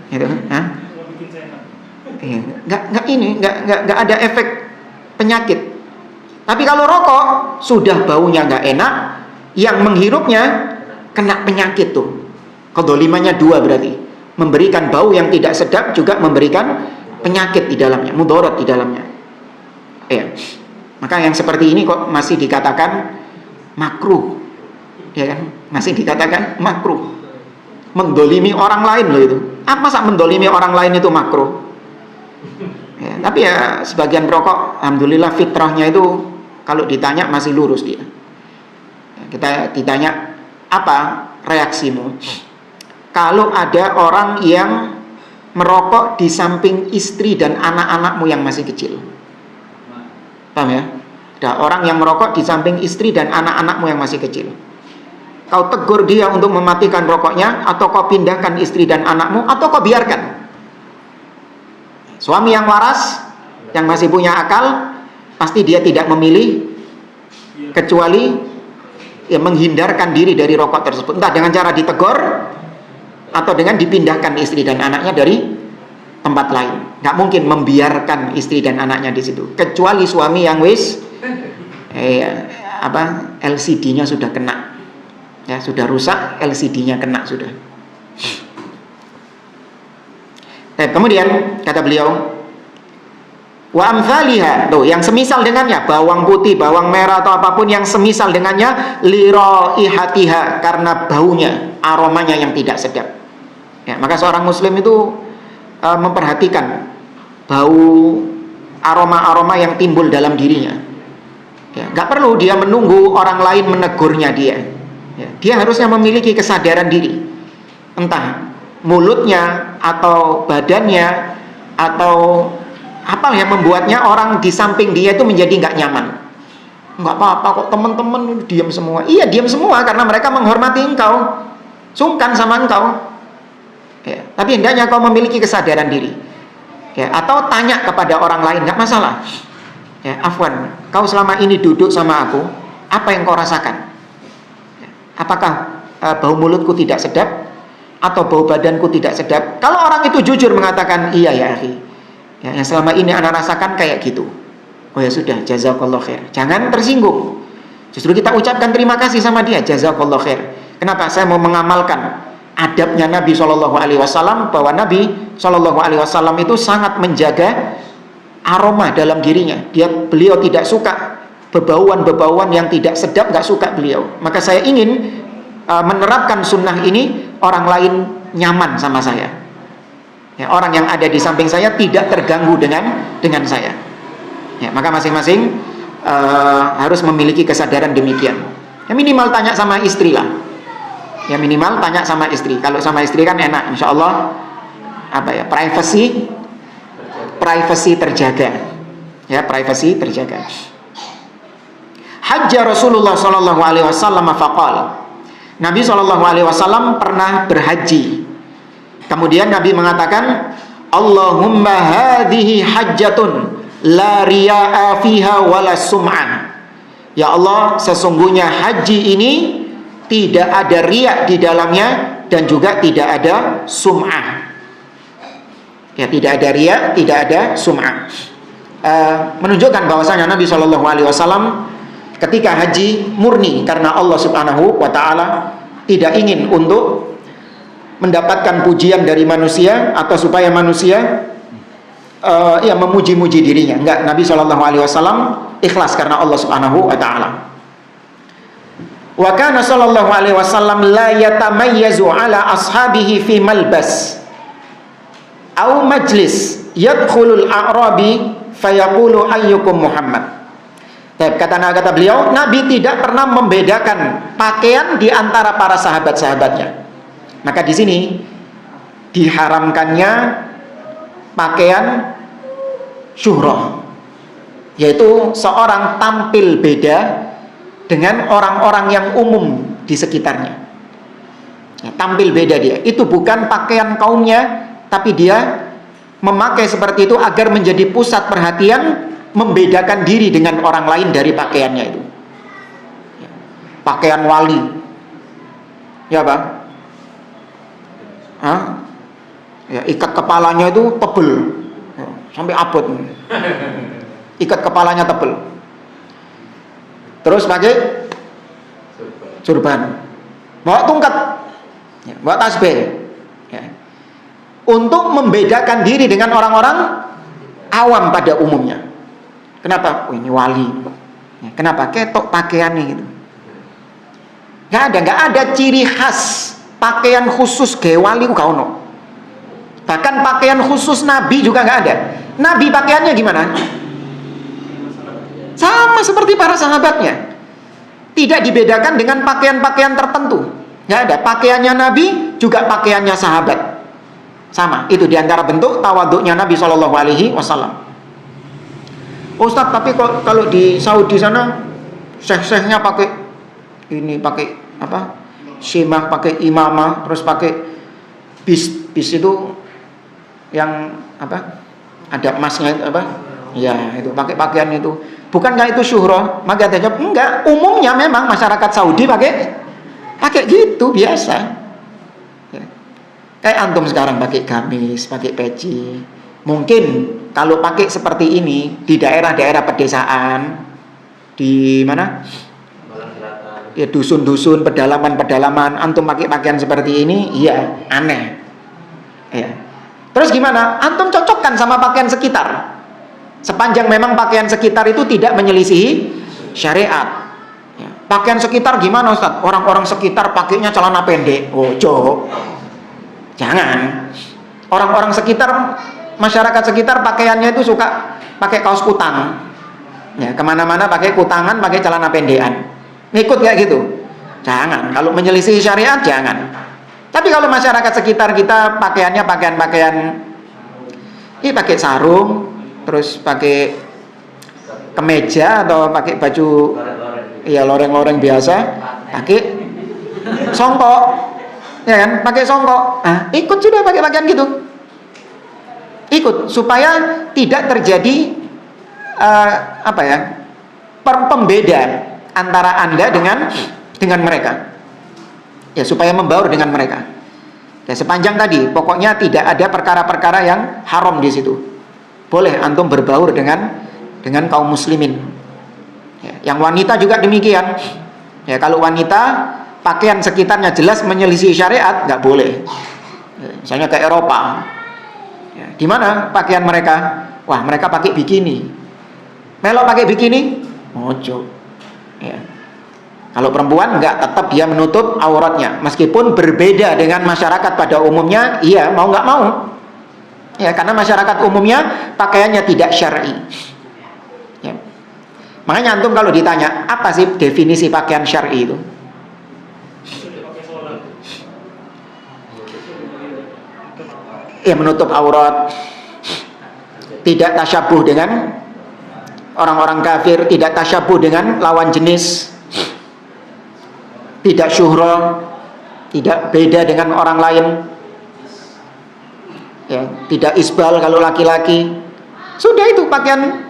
[SPEAKER 1] gitu? Nggak ada efek penyakit. Tapi kalau rokok sudah baunya nggak enak, yang menghirupnya kena penyakit tuh. Kedolimannya dua berarti, memberikan bau yang tidak sedap, juga memberikan penyakit di dalamnya, mudarat di dalamnya. Maka yang seperti ini kok masih dikatakan makruh, ya kan? Masih dikatakan makruh. Mendolimi orang lain loh itu. Masa mendolimi orang lain itu makruh? Ya, tapi ya sebagian perokok, alhamdulillah fitrahnya itu kalau ditanya masih lurus dia. Kita ditanya, apa reaksimu kalau ada orang yang merokok di samping istri dan anak-anakmu yang masih kecil? Paham ya? Ada orang yang merokok di samping istri dan anak-anakmu yang masih kecil. Kau tegur dia untuk mematikan rokoknya, atau kau pindahkan istri dan anakmu, atau kau biarkan? Suami yang waras, yang masih punya akal, pasti dia tidak memilih kecuali ya menghindarkan diri dari rokok tersebut, entah dengan cara ditegur atau dengan dipindahkan istri dan anaknya dari tempat lain. Nggak mungkin membiarkan istri dan anaknya di situ, kecuali suami yang LCD-nya sudah kena, ya sudah rusak, LCD-nya kena sudah. Kemudian kata beliau, wa amthaliha, tuh yang semisal dengannya, bawang putih, bawang merah atau apapun yang semisal dengannya, li raihatiha, karena baunya, aromanya yang tidak sedap. Ya, maka seorang muslim itu memperhatikan bau, aroma-aroma yang timbul dalam dirinya. Ya, nggak perlu dia menunggu orang lain menegurnya dia. Ya, dia harusnya memiliki kesadaran diri, entah mulutnya atau badannya atau apa yang membuatnya orang di samping dia itu menjadi nggak nyaman. Nggak apa-apa kok, teman-teman diam semua. Iya, diam semua karena mereka menghormati engkau, sungkan sama engkau. Ya, tapi hendaknya kau memiliki kesadaran diri. Ya, atau tanya kepada orang lain, nggak masalah. Ya, afwan, kau selama ini duduk sama aku, apa yang kau rasakan? Ya, apakah bau mulutku tidak sedap atau bau badanku tidak sedap? Kalau orang itu jujur mengatakan, iya ya akhi, ya, yang selama ini anak rasakan kayak gitu. Oh ya sudah, jazakallah khair. Jangan tersinggung. Justru kita ucapkan terima kasih sama dia, jazakallah khair. Kenapa? Saya mau mengamalkan adabnya Nabi SAW, bahwa Nabi SAW itu sangat menjaga aroma dalam dirinya. Beliau tidak suka bebauan-bebauan yang tidak sedap, nggak suka beliau. Maka saya ingin menerapkan sunnah ini, orang lain nyaman sama saya. Ya, orang yang ada di samping saya tidak terganggu dengan saya. Ya, maka masing-masing harus memiliki kesadaran demikian. Ya, minimal tanya sama istri lah. Ya, minimal tanya sama istri. Kalau sama istri kan enak, insya Allah privacy terjaga. Ya, privacy terjaga. Hajja Rasulullah sallallahu alaihi wasallam faqala. Nabi sallallahu alaihi wasallam pernah berhaji. Kemudian Nabi mengatakan, Allahumma hadhihi hajjatun la riya'a fiha wala sum'ah. Ya Allah, sesungguhnya haji ini tidak ada riya di dalamnya dan juga tidak ada sum'ah. Ya, tidak ada riya, tidak ada sum'ah. Menunjukkan bahwasanya Nabi SAW ketika haji murni karena Allah Subhanahu wa taala, tidak ingin untuk mendapatkan pujian dari manusia atau supaya manusia memuji-muji dirinya. Enggak, Nabi SAW ikhlas karena Allah Subhanahu wa taala. Wa kana sallallahu alaihi wasallam la yatamayyazu ala ashabihi fi malbas aw majlis yadkhulul a'rabi fayaqulu ayyukum Muhammad. Kata beliau, Nabi tidak pernah membedakan pakaian di antara para sahabat-sahabatnya. Maka di sini diharamkannya pakaian syuhrah, yaitu seorang tampil beda dengan orang-orang yang umum di sekitarnya. Ya, tampil beda dia. Itu bukan pakaian kaumnya, tapi dia memakai seperti itu agar menjadi pusat perhatian, membedakan diri dengan orang lain dari pakaiannya itu. Ya, pakaian wali. Ya, Bang. Ya, ikat kepalanya itu tebel ya, sampai abot. Ikat kepalanya tebel. Terus pakai surban, bawa tongkat, ya, bawa tasbih, ya, untuk membedakan diri dengan orang-orang awam pada umumnya. Kenapa? Oh, ini wali. Ya, kenapa? Ketok pakaiannya gitu. Nggak ada ciri khas pakaian khusus ke wali gak ono. Bahkan pakaian khusus Nabi juga nggak ada. Nabi pakaiannya gimana? Sama seperti para sahabatnya. Tidak dibedakan dengan pakaian-pakaian tertentu. Nggak ada. Pakaiannya Nabi juga pakaiannya sahabat. Sama. Itu diantara bentuk tawaduknya Nabi SAW. Ustaz, tapi kalau di Saudi sana syekh-syekhnya pakai ini, pakai apa? Syemah, pakai imamah, terus pakai bis itu yang apa? Ada emasnya itu apa? Ya, itu pakai pakaian itu. Bukankah itu syuhrah? Maka dia jawab, enggak. Umumnya memang masyarakat Saudi pakai gitu biasa. Ya. Kayak antum sekarang pakai gamis, pakai peci. Mungkin kalau pakai seperti ini di daerah-daerah pedesaan, di mana? Ya, dusun-dusun, pedalaman-pedalaman, antum pakai pakaian seperti ini, iya, aneh. Ya. Terus gimana? Antum cocokkan sama pakaian sekitar. Sepanjang memang pakaian sekitar itu tidak menyelisihi syariat. Ya. Pakaian sekitar gimana, Ustaz? Orang-orang sekitar pakainya celana pendek. Ojo. Jangan. Orang-orang sekitar, masyarakat sekitar pakaiannya itu suka pakai kaos kutang. Ya, kemana-mana pakai kutangan, pakai celana pendekan. Ngikut kayak gitu? Jangan. Kalau menyelisih syariat, jangan. Tapi kalau masyarakat sekitar kita pakaiannya pakaian-pakaian, ini pakai sarung, terus pakai kemeja atau pakai baju, ya loreng-loreng biasa, pakai songkok, ya kan? Pakai songkok. Ikut sudah pakai pakaian gitu. Ikut supaya tidak terjadi pembeda antara Anda dengan mereka. Ya, supaya membaur dengan mereka. Ya, sepanjang tadi pokoknya tidak ada perkara-perkara yang haram di situ. Boleh antum berbaur dengan kaum muslimin. Ya, yang wanita juga demikian. Ya, kalau wanita pakaian sekitarnya jelas menyelisih syariat, nggak boleh. Ya, misalnya ke Eropa. Ya, di mana pakaian mereka? Wah, mereka pakai bikini. Melok pakai bikini? Ojo. Ya. Kalau perempuan enggak, tetap dia menutup auratnya, meskipun berbeda dengan masyarakat pada umumnya, iya mau nggak mau. Ya, karena masyarakat umumnya pakaiannya tidak syar'i. Ya. Makanya antum kalau ditanya, apa sih definisi pakaian syar'i itu? Ya, menutup aurat, tidak tasyabuh dengan orang-orang kafir, tidak tasyabuh dengan lawan jenis, tidak syuhra, tidak beda dengan orang lain, ya, tidak isbal kalau laki-laki. Sudah itu pakaian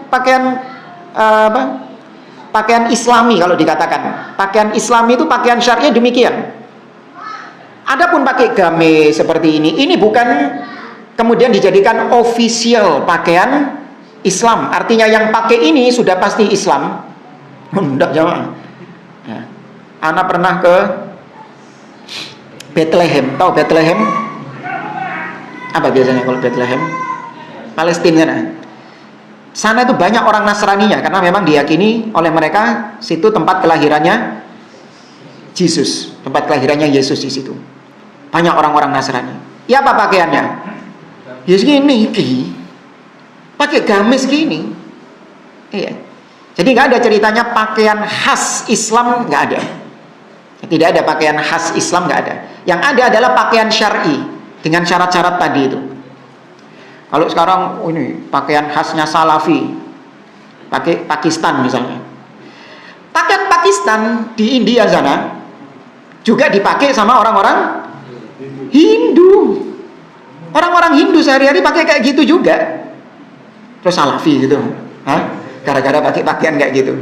[SPEAKER 1] Islami kalau dikatakan. Pakaian Islami itu pakaian syar'i demikian. Adapun pakai gamis seperti ini bukan kemudian dijadikan official pakaian Islam. Artinya yang pakai ini sudah pasti Islam. Enggak, jamaah. Ya. Ana pernah ke Bethlehem. Tahu Bethlehem? Apa biasanya kalau Bethlehem? Palestina sana. Sana itu banyak orang Nasraninya karena memang diyakini oleh mereka situ tempat kelahirannya Yesus, tempat kelahirannya Yesus di situ. Banyak orang-orang Nasrani. Ya apa pakaiannya? Ya segini, pakai gamis gini. Iya. Jadi nggak ada ceritanya pakaian khas Islam, nggak ada. Tidak ada pakaian khas Islam, nggak ada. Yang ada adalah pakaian syar'i dengan syarat-syarat tadi itu. Kalau sekarang ini pakaian khasnya Salafi, pakai Pakistan misalnya. Pakaian Pakistan di India sana juga dipakai sama orang-orang Hindu. Orang-orang Hindu sehari-hari pakai kayak gitu juga. Terus Salafi gitu. Hah? Gara-gara pakai pakaian kayak gitu.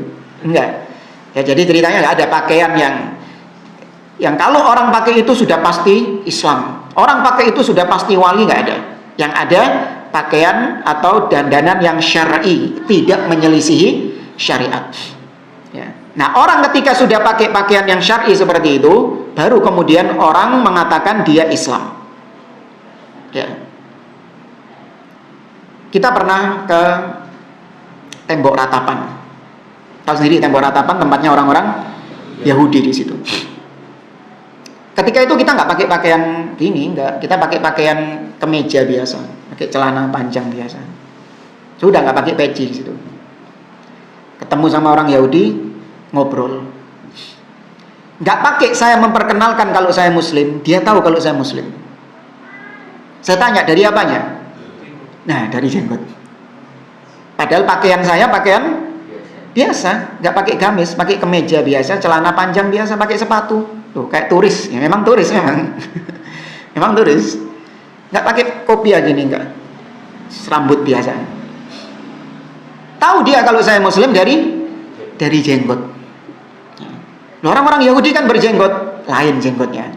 [SPEAKER 1] Enggak. Ya, jadi ceritanya nggak ada pakaian yang kalau orang pakai itu sudah pasti Islam. Orang pakai itu sudah pasti wali, nggak ada. Yang ada pakaian atau dandanan yang syar'i, tidak menyelisihi syariat. Ya. Nah, orang ketika sudah pakai pakaian yang syar'i seperti itu, baru kemudian orang mengatakan dia Islam. Ya. Kita pernah ke Tembok Ratapan. Tahu sendiri Tembok Ratapan tempatnya orang-orang Yahudi di situ. Ketika itu kita nggak pakai pakaian gini, nggak. Kita pakai pakaian kemeja biasa, pakai celana panjang biasa. Sudah nggak pakai peci di situ. Ketemu sama orang Yahudi, ngobrol. Nggak pakai saya memperkenalkan kalau saya Muslim, dia tahu kalau saya Muslim. Saya tanya dari apanya? Nah, dari jenggot. Padahal pakaian saya pakaian biasa, nggak pakai gamis, pakai kemeja biasa, celana panjang biasa, pakai sepatu. Tuh, kayak turis. Ya memang turis memang. Memang turis. Nggak pakai kopiah gini, nggak. Rambut biasa. Tahu dia kalau saya Muslim dari jenggot. Orang-orang Yahudi kan berjenggot, lain jenggotnya.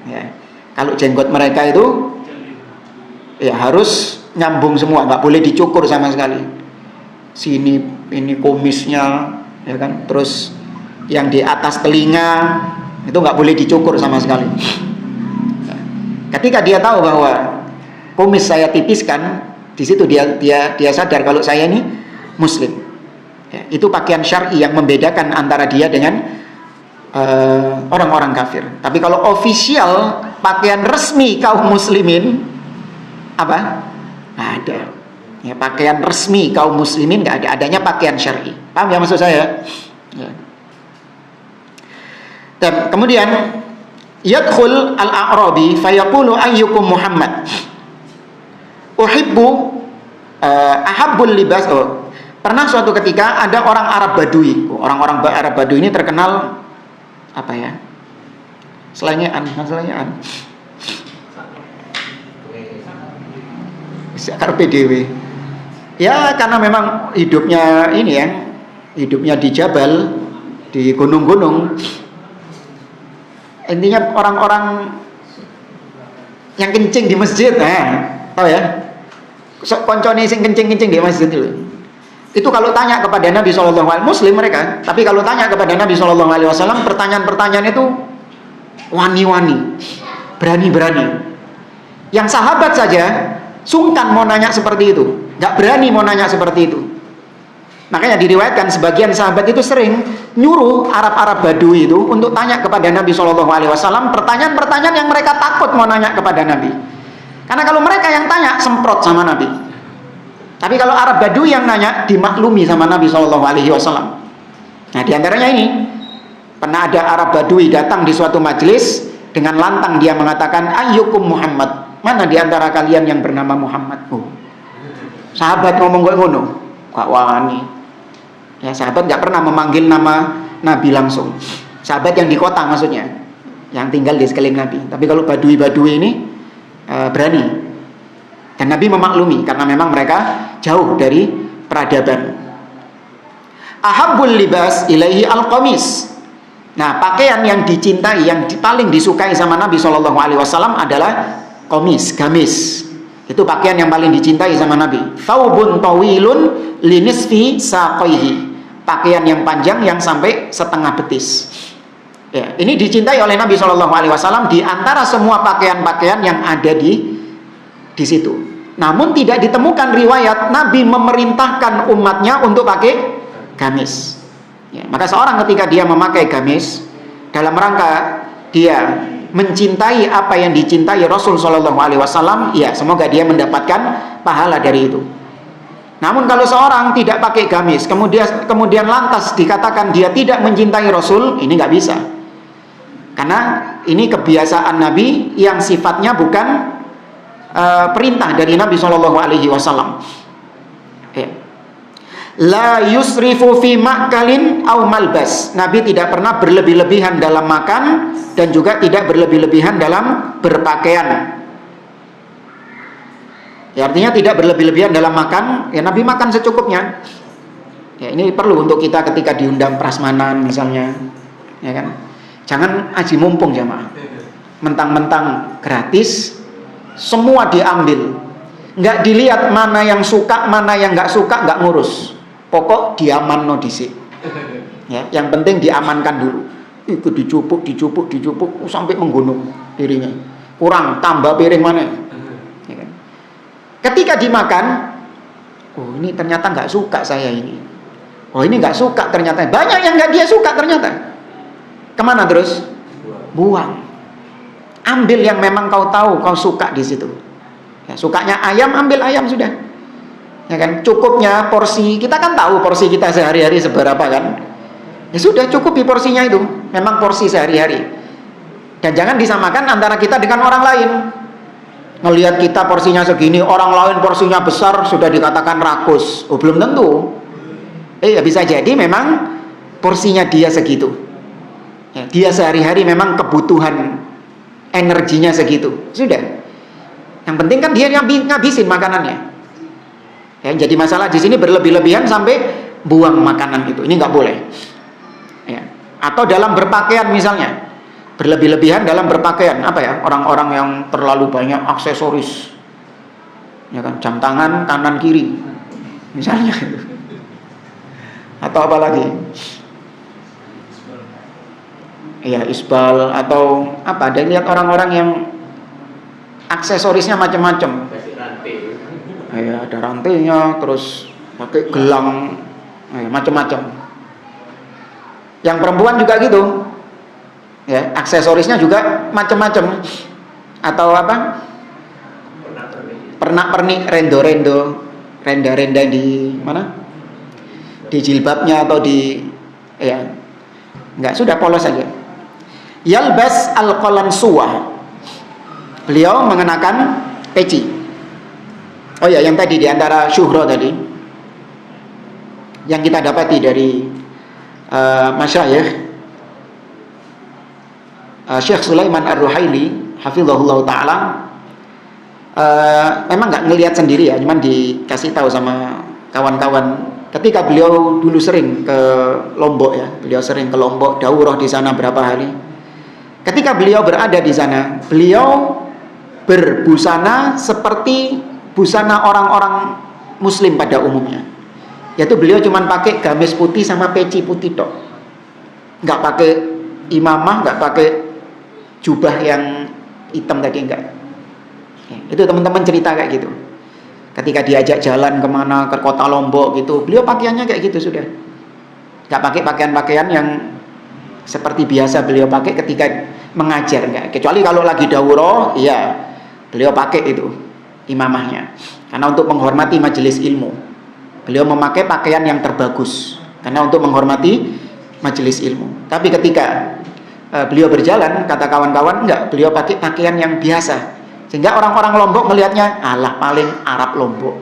[SPEAKER 1] Ya. Kalau jenggot mereka itu ya harus nyambung semua, nggak boleh dicukur sama sekali. Sini ini kumisnya, ya kan. Terus yang di atas telinga itu nggak boleh dicukur sama sekali. Ketika dia tahu bahwa kumis saya tipiskan, di situ dia sadar kalau saya ini Muslim. Ya, itu pakaian syar'i yang membedakan antara dia dengan orang-orang kafir. Tapi kalau official pakaian resmi kaum muslimin apa? Nggak ada. Ya, pakaian resmi kaum muslimin nggak ada. Adanya pakaian syar'i. Paham ya maksud saya? Ya. Dan kemudian yadkhul al-a'rabi fayaqulu ayyukum Muhammad uhibbu ahabbul libas. Pernah suatu ketika ada orang Arab Badui. Orang-orang Arab Badui ini terkenal apa ya? Selengean. Karpe dewe. Ya karena memang hidupnya ini ya, hidupnya di jabal, di gunung-gunung. Intinya orang-orang yang kencing di masjid, tahu ya? Koncone sing kencing-kencing di masjid itu kalau tanya kepada Nabi SAW, Muslim mereka, tapi kalau tanya kepada Nabi SAW, pertanyaan-pertanyaan itu wani-wani, berani-berani. Yang sahabat saja sungkan mau nanya seperti itu, nggak berani mau nanya seperti itu. Makanya diriwayatkan sebagian sahabat itu sering nyuruh Arab-Arab Badui itu untuk tanya kepada Nabi SAW pertanyaan-pertanyaan yang mereka takut mau nanya kepada Nabi. Karena kalau mereka yang tanya, semprot sama Nabi. Tapi kalau Arab Badui yang nanya, dimaklumi sama Nabi SAW. Nah, diantaranya ini, pernah ada Arab Badui datang di suatu majelis, dengan lantang dia mengatakan, ayyukum Muhammad, mana diantara kalian yang bernama Muhammad? Sahabat ngomong gue ngono, gak wani. Ya, sahabat gak pernah memanggil nama Nabi langsung. Sahabat yang di kota maksudnya, yang tinggal di sekeliling Nabi. Tapi kalau Badui-Badui ini berani. Dan Nabi memaklumi karena memang mereka jauh dari peradaban. Ahabbul libas ilaihi al-qamis. Nah, pakaian yang dicintai, yang paling disukai sama Nabi SAW adalah qamis, gamis. Itu pakaian yang paling dicintai sama Nabi. Thawbun tawilun linisfi saqaihi. Pakaian yang panjang yang sampai setengah betis. Ya, ini dicintai oleh Nabi SAW di antara semua pakaian-pakaian yang ada di situ. Namun tidak ditemukan riwayat Nabi memerintahkan umatnya untuk pakai gamis. Ya, maka seorang ketika dia memakai gamis dalam rangka dia mencintai apa yang dicintai Rasul SAW, ya semoga dia mendapatkan pahala dari itu. Namun kalau seorang tidak pakai gamis, kemudian lantas dikatakan dia tidak mencintai Rasul, ini nggak bisa. Karena ini kebiasaan Nabi yang sifatnya bukan perintah dari Nabi SAW. Ya. La yusrifu fi ma'kalin aw malbas. Nabi tidak pernah berlebih-lebihan dalam makan dan juga tidak berlebih-lebihan dalam berpakaian. Ya, artinya tidak berlebih-lebihan dalam makan. Ya, Nabi makan secukupnya. Ya, ini perlu untuk kita ketika diundang prasmanan misalnya, ya kan? Jangan aji mumpung jamaah. Mentang-mentang gratis, semua diambil. Nggak dilihat mana yang suka, mana yang nggak suka, nggak ngurus. Pokok diaman no disik. Ya, yang penting diamankan dulu. Itu dicupuk sampai menggunung piringnya. Kurang, tambah piring mana? Ya kan? Ketika dimakan, oh ini ternyata nggak suka saya ini. Oh ini nggak suka ternyata. Banyak yang nggak dia suka ternyata. Kemana terus? Buang. Ambil yang memang kau tahu, kau suka di situ. Ya, sukanya ayam, ambil ayam sudah. Ya kan, cukupnya porsi, kita kan tahu porsi kita sehari-hari seberapa kan. Ya sudah, cukup di porsinya itu. Memang porsi sehari-hari. Dan jangan disamakan antara kita dengan orang lain. Ngelihat kita porsinya segini, orang lain porsinya besar, sudah dikatakan rakus. Oh, belum tentu. Ya bisa jadi memang porsinya dia segitu. Ya, dia sehari-hari memang kebutuhan energinya segitu. Sudah. Yang penting kan dia ngabisin makanannya. Ya, jadi masalah di sini berlebih-lebihan sampai buang makanan itu. Ini nggak boleh. Ya. Atau dalam berpakaian misalnya, berlebih-lebihan dalam berpakaian. Apa ya? Orang-orang yang terlalu banyak aksesoris. Ya kan, jam tangan kanan kiri, misalnya. Atau apa lagi? Ya isbal atau apa? Ada lihat orang-orang yang aksesorisnya macam-macam. Ya, ada rantainya, terus pakai gelang, macam-macam. Yang perempuan juga gitu, ya aksesorisnya juga macam-macam. Atau apa? Pernak-pernik, renda-renda di mana? Di jilbabnya atau di, ya, enggak, sudah polos saja. Yalbas al-qalansuwa. Beliau mengenakan peci. Oh ya, yang tadi diantara syuhro tadi yang kita dapati dari masyayikh Syekh Sulaiman Ar-Ruhaili hafizahullah ta'ala, memang nggak ngelihat sendiri ya, cuman dikasih tahu sama kawan-kawan. Ketika beliau dulu sering ke Lombok ya, beliau sering ke Lombok, daurah di sana berapa hari. Ketika beliau berada di sana, beliau berbusana seperti busana orang-orang muslim pada umumnya. Yaitu beliau cuma pakai gamis putih sama peci putih tok. Nggak pakai imamah, nggak pakai jubah yang hitam tadi, enggak. Ya, itu teman-teman cerita kayak gitu. Ketika diajak jalan kemana, ke kota Lombok gitu, beliau pakaiannya kayak gitu sudah. Nggak pakai pakaian-pakaian yang seperti biasa beliau pakai ketika mengajar, enggak. Kecuali kalau lagi daurah, iya Beliau pakai itu imamahnya karena untuk menghormati majelis ilmu. Beliau memakai pakaian yang terbagus karena untuk menghormati majelis ilmu. Tapi ketika beliau berjalan, kata kawan-kawan, enggak, beliau pakai pakaian yang biasa. Sehingga orang-orang Lombok melihatnya, alah paling Arab Lombok.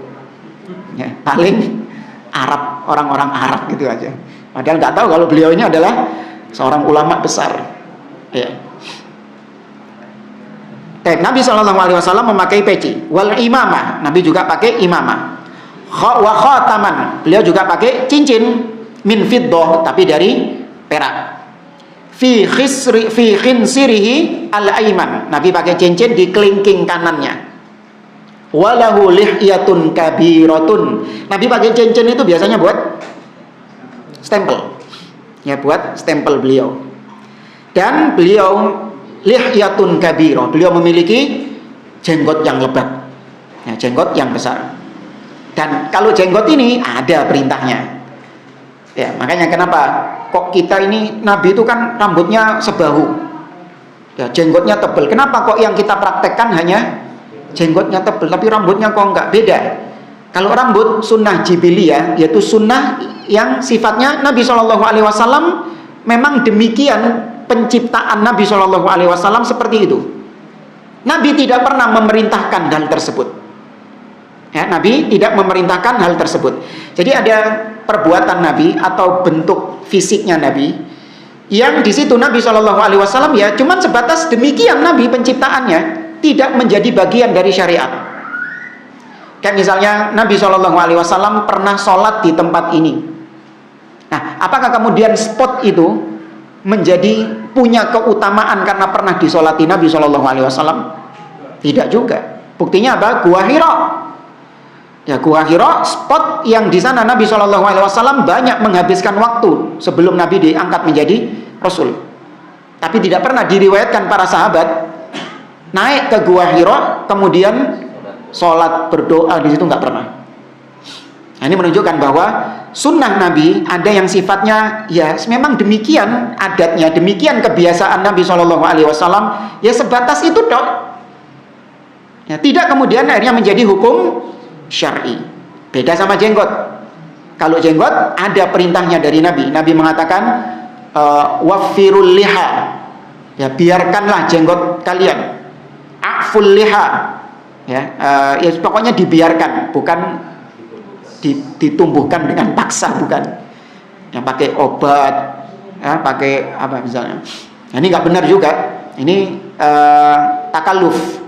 [SPEAKER 1] Ya, paling Arab, orang-orang Arab gitu aja. Padahal nggak tahu kalau beliau ini adalah seorang ulama besar. Ya. Nabi SAW memakai peci. Wal imamah, Nabi juga pakai imamah. Wa khataman, beliau juga pakai cincin min fiddah, tapi dari perak. Fi khinsirihi al-aiman, Nabi pakai cincin di kelingking kanannya. Walahu lihyatun kabiratun, Nabi pakai cincin itu biasanya buat stempel, ya, buat stempel beliau. Dan beliau lihyatun kabirah, beliau memiliki jenggot yang lebat, ya, jenggot yang besar. Dan kalau jenggot ini ada perintahnya. Ya, makanya kenapa kok kita ini Nabi itu kan rambutnya sebahu, ya, jenggotnya tebal. Kenapa kok yang kita praktekkan hanya jenggotnya tebal, tapi rambutnya kok enggak? Beda. Kalau rambut sunnah jibiliyah, yaitu sunnah yang sifatnya Nabi SAW memang demikian penciptaan Nabi SAW seperti itu. Nabi tidak pernah memerintahkan hal tersebut. Ya, Nabi tidak memerintahkan hal tersebut. Jadi ada perbuatan Nabi atau bentuk fisiknya Nabi yang di situ Nabi SAW ya cuman sebatas demikian Nabi penciptaannya, tidak menjadi bagian dari syariat. Kayak misalnya Nabi SAW pernah sholat di tempat ini. Nah, apakah kemudian spot itu menjadi punya keutamaan karena pernah disolati Nabi SAW? Tidak juga. Buktinya apa? Gua Hira. Ya, Gua Hira, spot yang di sana Nabi SAW banyak menghabiskan waktu sebelum Nabi diangkat menjadi Rasul. Tapi tidak pernah diriwayatkan para sahabat naik ke Gua Hira kemudian sholat berdoa di situ, nggak pernah. Nah, ini menunjukkan bahwa sunnah Nabi ada yang sifatnya ya memang demikian adatnya, demikian kebiasaan Nabi SAW, ya sebatas itu dok. Ya, tidak kemudian akhirnya menjadi hukum syar'i. Beda sama jenggot. Kalau jenggot ada perintahnya dari Nabi. Nabi mengatakan wafirul liha, ya biarkanlah jenggot kalian. A'ful liha, ya, ya pokoknya dibiarkan, bukan ditumbuhkan dengan paksa, bukan. Yang pakai obat, ya, pakai apa misalnya. Nah, ini nggak benar juga. Ini takalluf,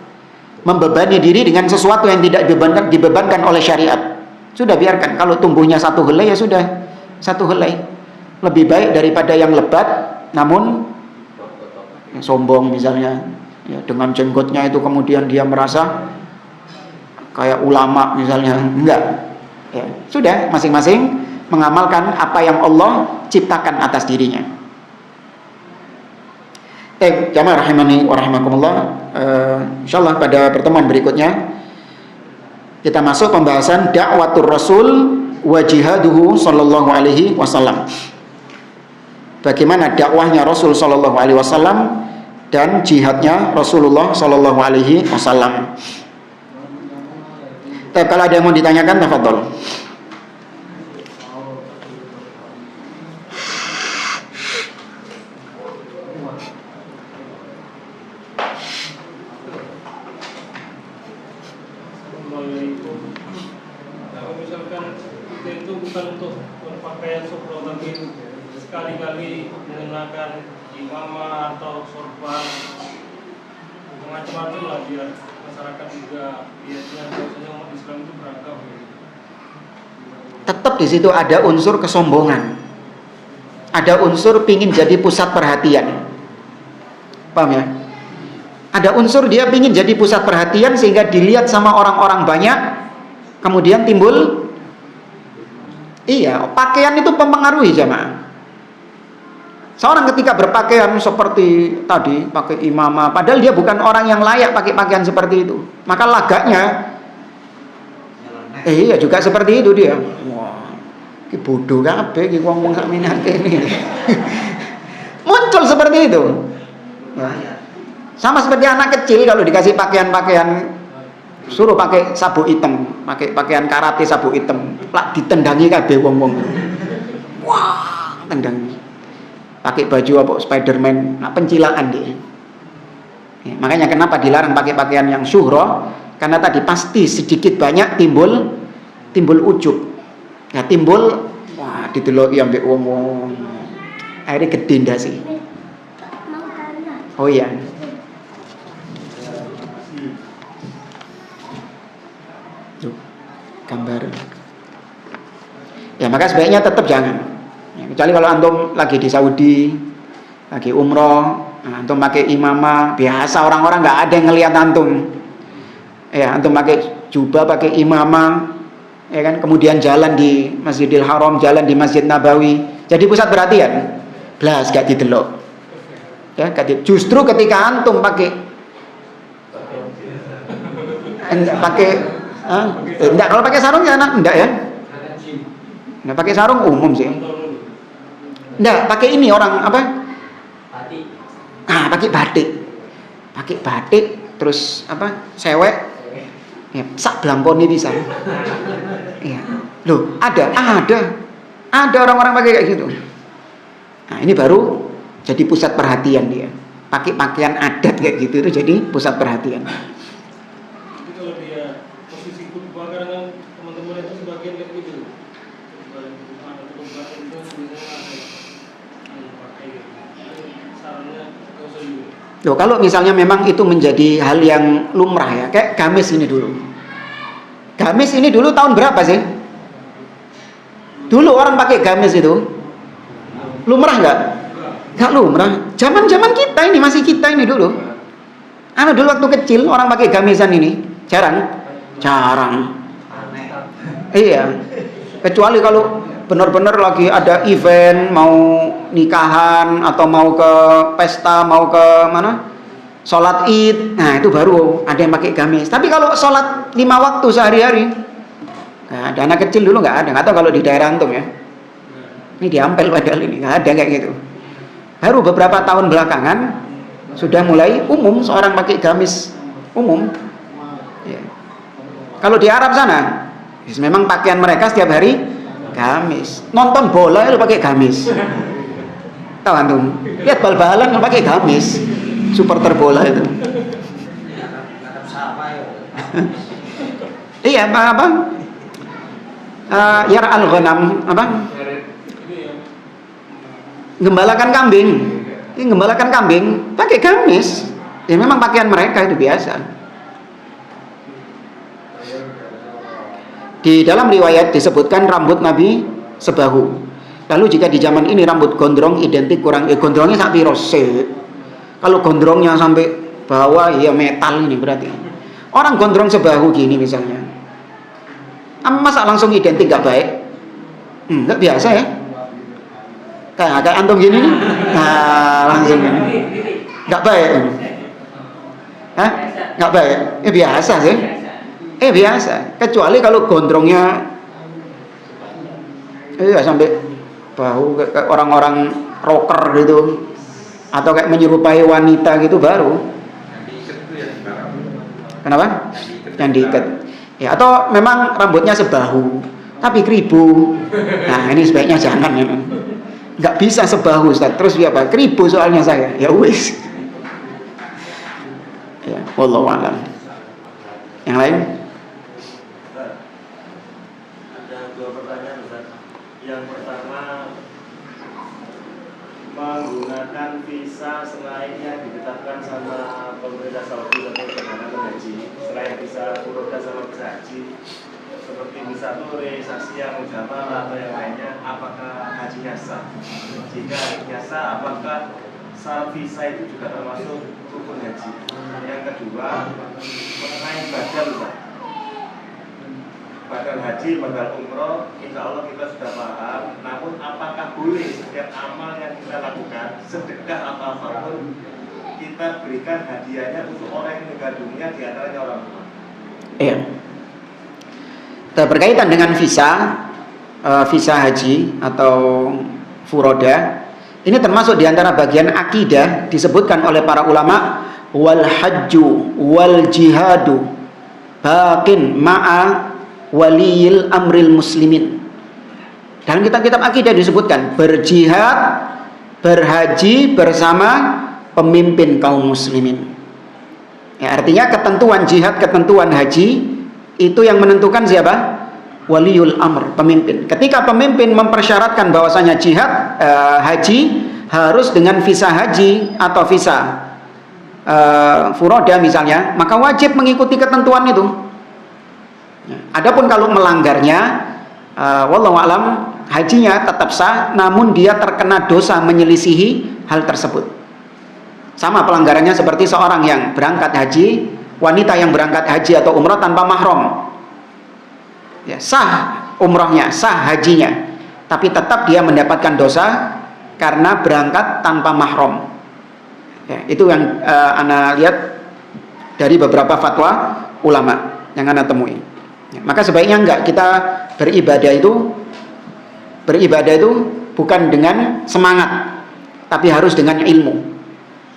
[SPEAKER 1] membebani diri dengan sesuatu yang tidak dibebankan oleh syariat. Sudah biarkan, kalau tumbuhnya satu helai ya sudah satu helai. Lebih baik daripada yang lebat namun ya, sombong misalnya, ya, dengan jenggotnya itu kemudian dia merasa kayak ulama misalnya. Enggak, ya, sudah masing-masing mengamalkan apa yang Allah ciptakan atas dirinya. Jamaah rahimani wa rahimakumullah, insyaallah pada pertemuan berikutnya kita masuk pembahasan dakwatur Rasul wa jihaduhu sallallahu alaihi wasallam. Bagaimana dakwahnya Rasul sallallahu alaihi wasallam dan jihadnya Rasulullah sallallahu alaihi wasallam. Kalau ada yang mau ditanyakan, tafadhol.
[SPEAKER 3] Kalau misalkan kita itu bukan untuk berpakaian sopro, tapi sekali-kali menggunakan imamah atau sorban, macam-macam lah, biar masyarakat juga lihatnya bahwasanya umat Islam itu beragam.
[SPEAKER 1] Tetap di situ ada unsur kesombongan, ada unsur pingin jadi pusat perhatian, paham ya? Ada unsur dia pingin jadi pusat perhatian sehingga dilihat sama orang-orang banyak, kemudian timbul, iya, pakaian itu mempengaruhi jamaah. Seorang ketika berpakaian seperti tadi, pakai imamah, padahal dia bukan orang yang layak pakai pakaian seperti itu, maka lagaknya iya juga seperti itu dia. Wah, ki bodoh kabeh ki wong-wong sak minat ini. Muncul seperti itu. Ya. Sama seperti anak kecil kalau dikasih pakaian-pakaian, suruh pakai sabuk hitam, pakai pakaian karate sabuk hitam, lak ditendangi kabeh wong-wong. Wah, tendangi. Pakai baju apa Spiderman, nah pencilaan dia. Ya, makanya kenapa dilarang pakai pakaian yang syuhra? Karena tadi pasti sedikit banyak timbul ujub. Ya timbul, wah dideloki ambek wong-wong. Akhirnya gede ndase. Oh iya. Tuh, gambar. Ya maka sebaiknya tetap jangan. Ya, kecuali kalau antum lagi di Saudi, lagi umroh, antum pakai imamah, biasa orang-orang nggak ada yang ngelihat antum. Ya, antum pakai jubah, pakai imamah, ya kan, kemudian jalan di Masjidil Haram, jalan di Masjid Nabawi, jadi pusat perhatian. Blas gak didelok. Ya, justru ketika antum pakai enggak, kalau pakai sarung ya enggak ya. Enggak pakai sarung umum sih. Enggak, pakai ini orang apa? Batik. Pakai batik. Pakai batik terus apa? Sewek. Ya, sak blangkone bisa. Iya. Loh, ada. Ada orang-orang pakai kayak gitu. Nah, ini baru jadi pusat perhatian dia. Pakai pakaian adat kayak gitu itu jadi pusat perhatian.
[SPEAKER 3] Jadi kalau dia posisi khutbah kadang teman-teman itu sebagian kayak gitu.
[SPEAKER 1] Loh, kalau misalnya memang itu menjadi hal yang lumrah ya, kayak gamis ini dulu. Gamis ini dulu tahun berapa sih? Dulu orang pakai gamis itu lumrah nggak? Nggak lumrah. Zaman-zaman kita ini, masih kita ini dulu. Dulu waktu kecil orang pakai gamisan ini jarang. Iya. Kecuali kalau benar-benar lagi ada event, mau nikahan atau mau ke pesta, mau ke mana? Sholat Id. Nah, itu baru ada yang pakai gamis. Tapi kalau sholat 5 waktu sehari-hari, nah, ada anak kecil dulu nggak ada. Nggak tahu kalau di daerah antum ya. Ini diampel padahal ini nggak ada kayak gitu. Baru beberapa tahun belakangan sudah mulai umum seorang pakai gamis umum. Ya. Kalau di Arab sana, memang pakaian mereka setiap hari gamis. Nonton bola lu pakai gamis. Tahu antum? Lihat bal-balan lu pakai gamis. Supporter bola itu. Iya, apa? Yar al-ghanam apa? Gembalakan kambing. Ini gembalakan kambing pakai gamis. Ya memang pakaian mereka itu biasa. Di dalam riwayat disebutkan rambut Nabi sebahu. Lalu jika di zaman ini rambut gondrong identik kurang gondrongnya sak piro sih. Kalau gondrongnya sampai bawah ya metal ini berarti. Orang gondrong sebahu gini misalnya. Masa langsung identik gak baik? Enggak biasa ya. Kayak antum gini nih. Nah, langsung ini. Enggak baik. Hah? Enggak baik. Biasa sih. Biasa. Kecuali kalau gondrongnya sampai bahu kayak orang-orang rocker gitu. Atau kayak menyerupai wanita gitu baru. Kenapa? Yang diikat. Ya, atau memang rambutnya sebahu tapi keribu. Nah, ini sebaiknya jangan ya. Nggak bisa sebahu Ustaz. Terus dia apa? Keribu soalnya saya. Ya wis. Ya, wallahu a'lam. Yang lain?
[SPEAKER 4] Ada 2 pertanyaan Ustaz. Yang pertama, menggunakan visa selain yang ditetapkan sama pemerintah Saudi untuk perjalanan haji, selain visa furoda sama visa haji, seperti visa turis, Asia, mujamalah atau yang lainnya, apakah hajinya sah? Jika biasa, apakah syarat visa itu juga termasuk rukun haji? Yang kedua, mengenai badal, badal haji, badal umroh, insya Allah kita sudah paham. Namun apakah boleh setiap amal yang kita lakukan, sedekah atau apapun, kita berikan hadiahnya untuk orang yang meninggal dunia, di antaranya orang tua?
[SPEAKER 1] Iya. Berkaitan dengan visa haji atau furoda, ini termasuk diantara bagian akidah. Disebutkan oleh para ulama wal hajju wal jihadu baqin ma'a waliyil amril muslimin. Dalam kitab-kitab akidah disebutkan berjihad, berhaji bersama pemimpin kaum muslimin. Ya, artinya ketentuan jihad, ketentuan haji itu yang menentukan siapa? Waliul amr, pemimpin. Ketika pemimpin mempersyaratkan bahwasanya jihad, haji harus dengan visa haji atau visa furoda misalnya, maka wajib mengikuti ketentuan itu. Adapun kalau melanggarnya, wallahu alam, hajinya tetap sah, namun dia terkena dosa menyelisihi hal tersebut. Sama pelanggarannya seperti seorang yang berangkat haji, wanita yang berangkat haji atau umrah tanpa mahram. Ya, sah umrahnya, sah hajinya, tapi tetap dia mendapatkan dosa karena berangkat tanpa mahram. Ya, itu yang ana lihat dari beberapa fatwa ulama yang ana temui. Ya, maka sebaiknya enggak kita beribadah itu bukan dengan semangat, tapi harus dengan ilmu.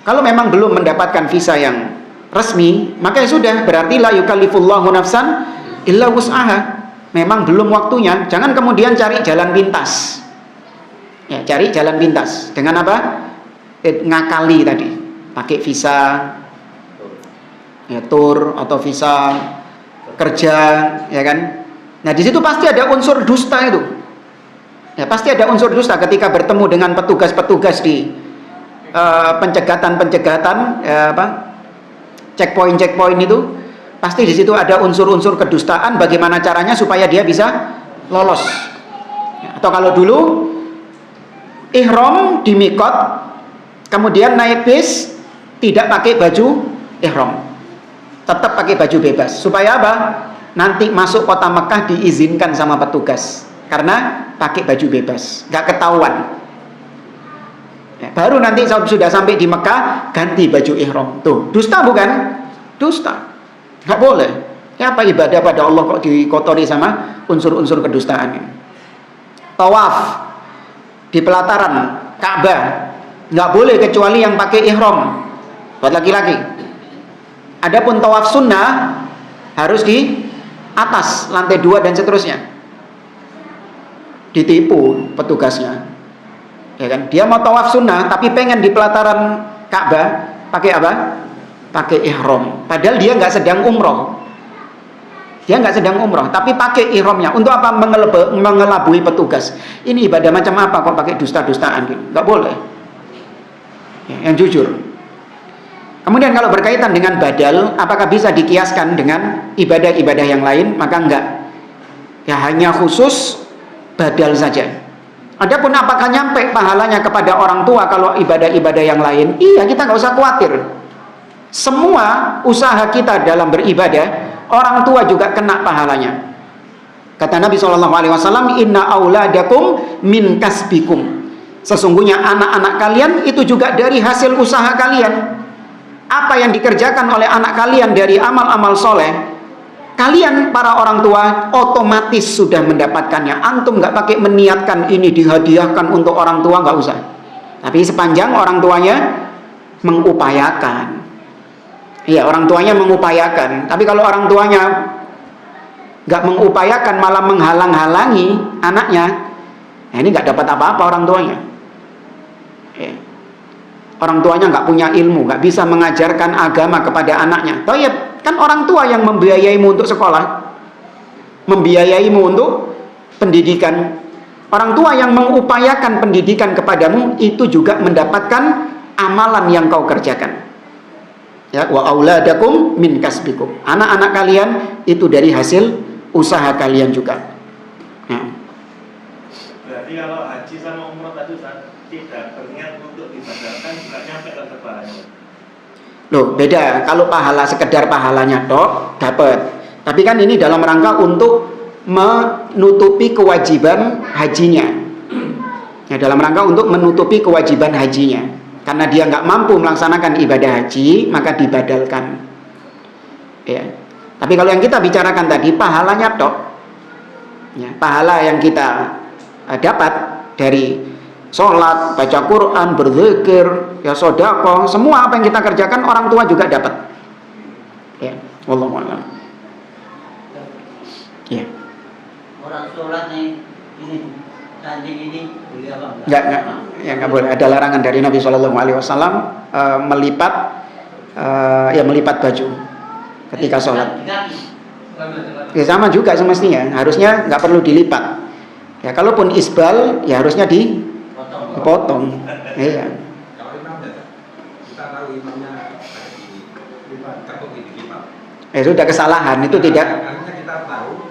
[SPEAKER 1] Kalau memang belum mendapatkan visa yang resmi, maka ya sudah, berarti la yukallifullahu nafsan illa wus'aha. Memang belum waktunya, jangan kemudian cari jalan pintas. Ya, cari jalan pintas dengan apa? Ngakali tadi, pakai visa ya, tur atau visa kerja, ya kan? Nah, di situ pasti ada unsur dusta itu. Ya, pasti ada unsur dusta ketika bertemu dengan petugas-petugas di pencegatan checkpoint itu, pasti di situ ada unsur-unsur kedustaan. Bagaimana caranya supaya dia bisa lolos? Ya, atau kalau dulu ihram di mikot, kemudian naik bis tidak pakai baju ihram, tetap pakai baju bebas. Supaya apa? Nanti masuk kota Mekah diizinkan sama petugas karena pakai baju bebas, nggak ketahuan. Ya, baru nanti sudah sampai di Mekah ganti baju ihram. Tuh, dusta bukan? Dusta. Nggak boleh. Ya, apa ibadah pada Allah kok dikotori sama unsur-unsur kedustaan ini? Tawaf di pelataran Ka'bah nggak boleh kecuali yang pakai ihram buat laki-laki. Adapun tawaf sunnah harus di atas lantai 2 dan seterusnya. Ditipu petugasnya. Ya kan? Dia mau tawaf sunnah tapi pengen di pelataran Ka'bah pakai apa? Pakai ihram. Padahal dia nggak sedang umroh. Dia nggak sedang umroh, tapi pakai ihramnya. Untuk apa? Mengelabui petugas. Ini ibadah macam apa kok pakai dusta-dustaan gitu? Nggak boleh. Ya, yang jujur. Kemudian kalau berkaitan dengan badal, apakah bisa dikiaskan dengan ibadah-ibadah yang lain? Maka enggak. Ya, hanya khusus badal saja. Adapun apakah nyampe pahalanya kepada orang tua kalau ibadah-ibadah yang lain? Iya, kita nggak usah khawatir. Semua usaha kita dalam beribadah, orang tua juga kena pahalanya. Kata Nabi SAW, Inna auladakum min kasbikum. Sesungguhnya anak-anak kalian itu juga dari hasil usaha kalian. Apa yang dikerjakan oleh anak kalian dari amal-amal soleh, kalian para orang tua otomatis sudah mendapatkannya. Antum nggak pakai meniatkan ini dihadiahkan untuk orang tua, nggak usah. Tapi sepanjang orang tuanya mengupayakan. Iya, orang tuanya mengupayakan. Tapi kalau orang tuanya nggak mengupayakan, malah menghalang-halangi anaknya, nah ini nggak dapat apa-apa orang tuanya. Orang tuanya nggak punya ilmu, nggak bisa mengajarkan agama kepada anaknya. Toyib, kan orang tua yang membiayaimu untuk sekolah, membiayaimu untuk pendidikan. Orang tua yang mengupayakan pendidikan kepadamu itu juga mendapatkan amalan yang kau kerjakan. Ya, wa auladakum min kasbikum. Anak-anak kalian itu dari hasil usaha kalian juga. Ya.
[SPEAKER 4] Berarti kalau haji sama umroh tadi tidak berniat untuk dibadalkan, juga nyampe ke pahalanya.
[SPEAKER 1] Loh, beda. Kalau pahala sekedar pahalanya tok dapat. Tapi kan ini dalam rangka untuk menutupi kewajiban hajinya. Ya, dalam rangka untuk menutupi kewajiban hajinya. Karena dia nggak mampu melaksanakan ibadah haji, maka dibadalkan. Ya. Tapi kalau yang kita bicarakan tadi pahalanya tok. Ya, pahala yang kita dapat dari sholat, baca Quran, berzikir, ya sedekah, semua apa yang kita kerjakan orang tua juga dapat. Ya, wallahu a'lam. Ya.
[SPEAKER 5] Orang sholat nih ini tanding ini boleh apa enggak?
[SPEAKER 1] Enggak boleh. Ada larangan dari Nabi SAW melipat baju ketika sholat. Ya sama juga semestinya, harusnya nggak perlu dilipat. Ya kalaupun isbal, ya harusnya dipotong. Iya.
[SPEAKER 6] Kalau imam kita tahu imamnya takut dilipat.
[SPEAKER 1] Sudah kesalahan itu tidak.
[SPEAKER 6] Artinya kita tahu,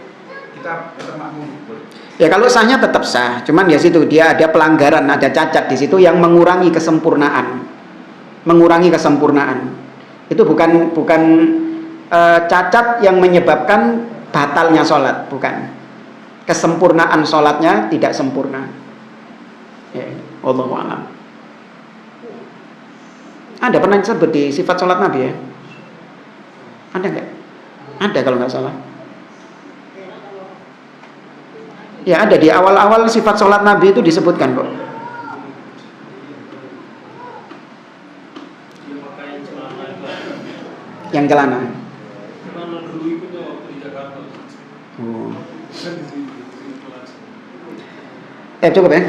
[SPEAKER 6] kita tetap makmum.
[SPEAKER 1] Ya kalau sahnya tetap sah, cuman ya situ dia ada pelanggaran, ada cacat di situ yang mengurangi kesempurnaan. Itu bukan cacat yang menyebabkan batalnya sholat, bukan. Kesempurnaan sholatnya tidak sempurna. Ya, wallahu a'lam. Ada pernah disebut di sifat sholat Nabi ya? Ada nggak? Ada kalau nggak salah. Ya ada di awal-awal sifat sholat Nabi itu disebutkan kok. Yang celana.
[SPEAKER 3] Celana dulu itu waktu di Jakarta.
[SPEAKER 1] Cukup ya.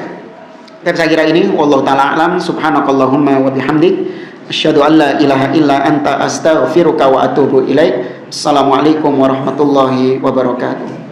[SPEAKER 1] Saya kira ini wallahu taala alam. Subhanakallahumma wa bihamdik asyhadu an la ilaha illa anta astaghfiruka wa atubu ilaik. Assalamualaikum warahmatullahi wabarakatuh.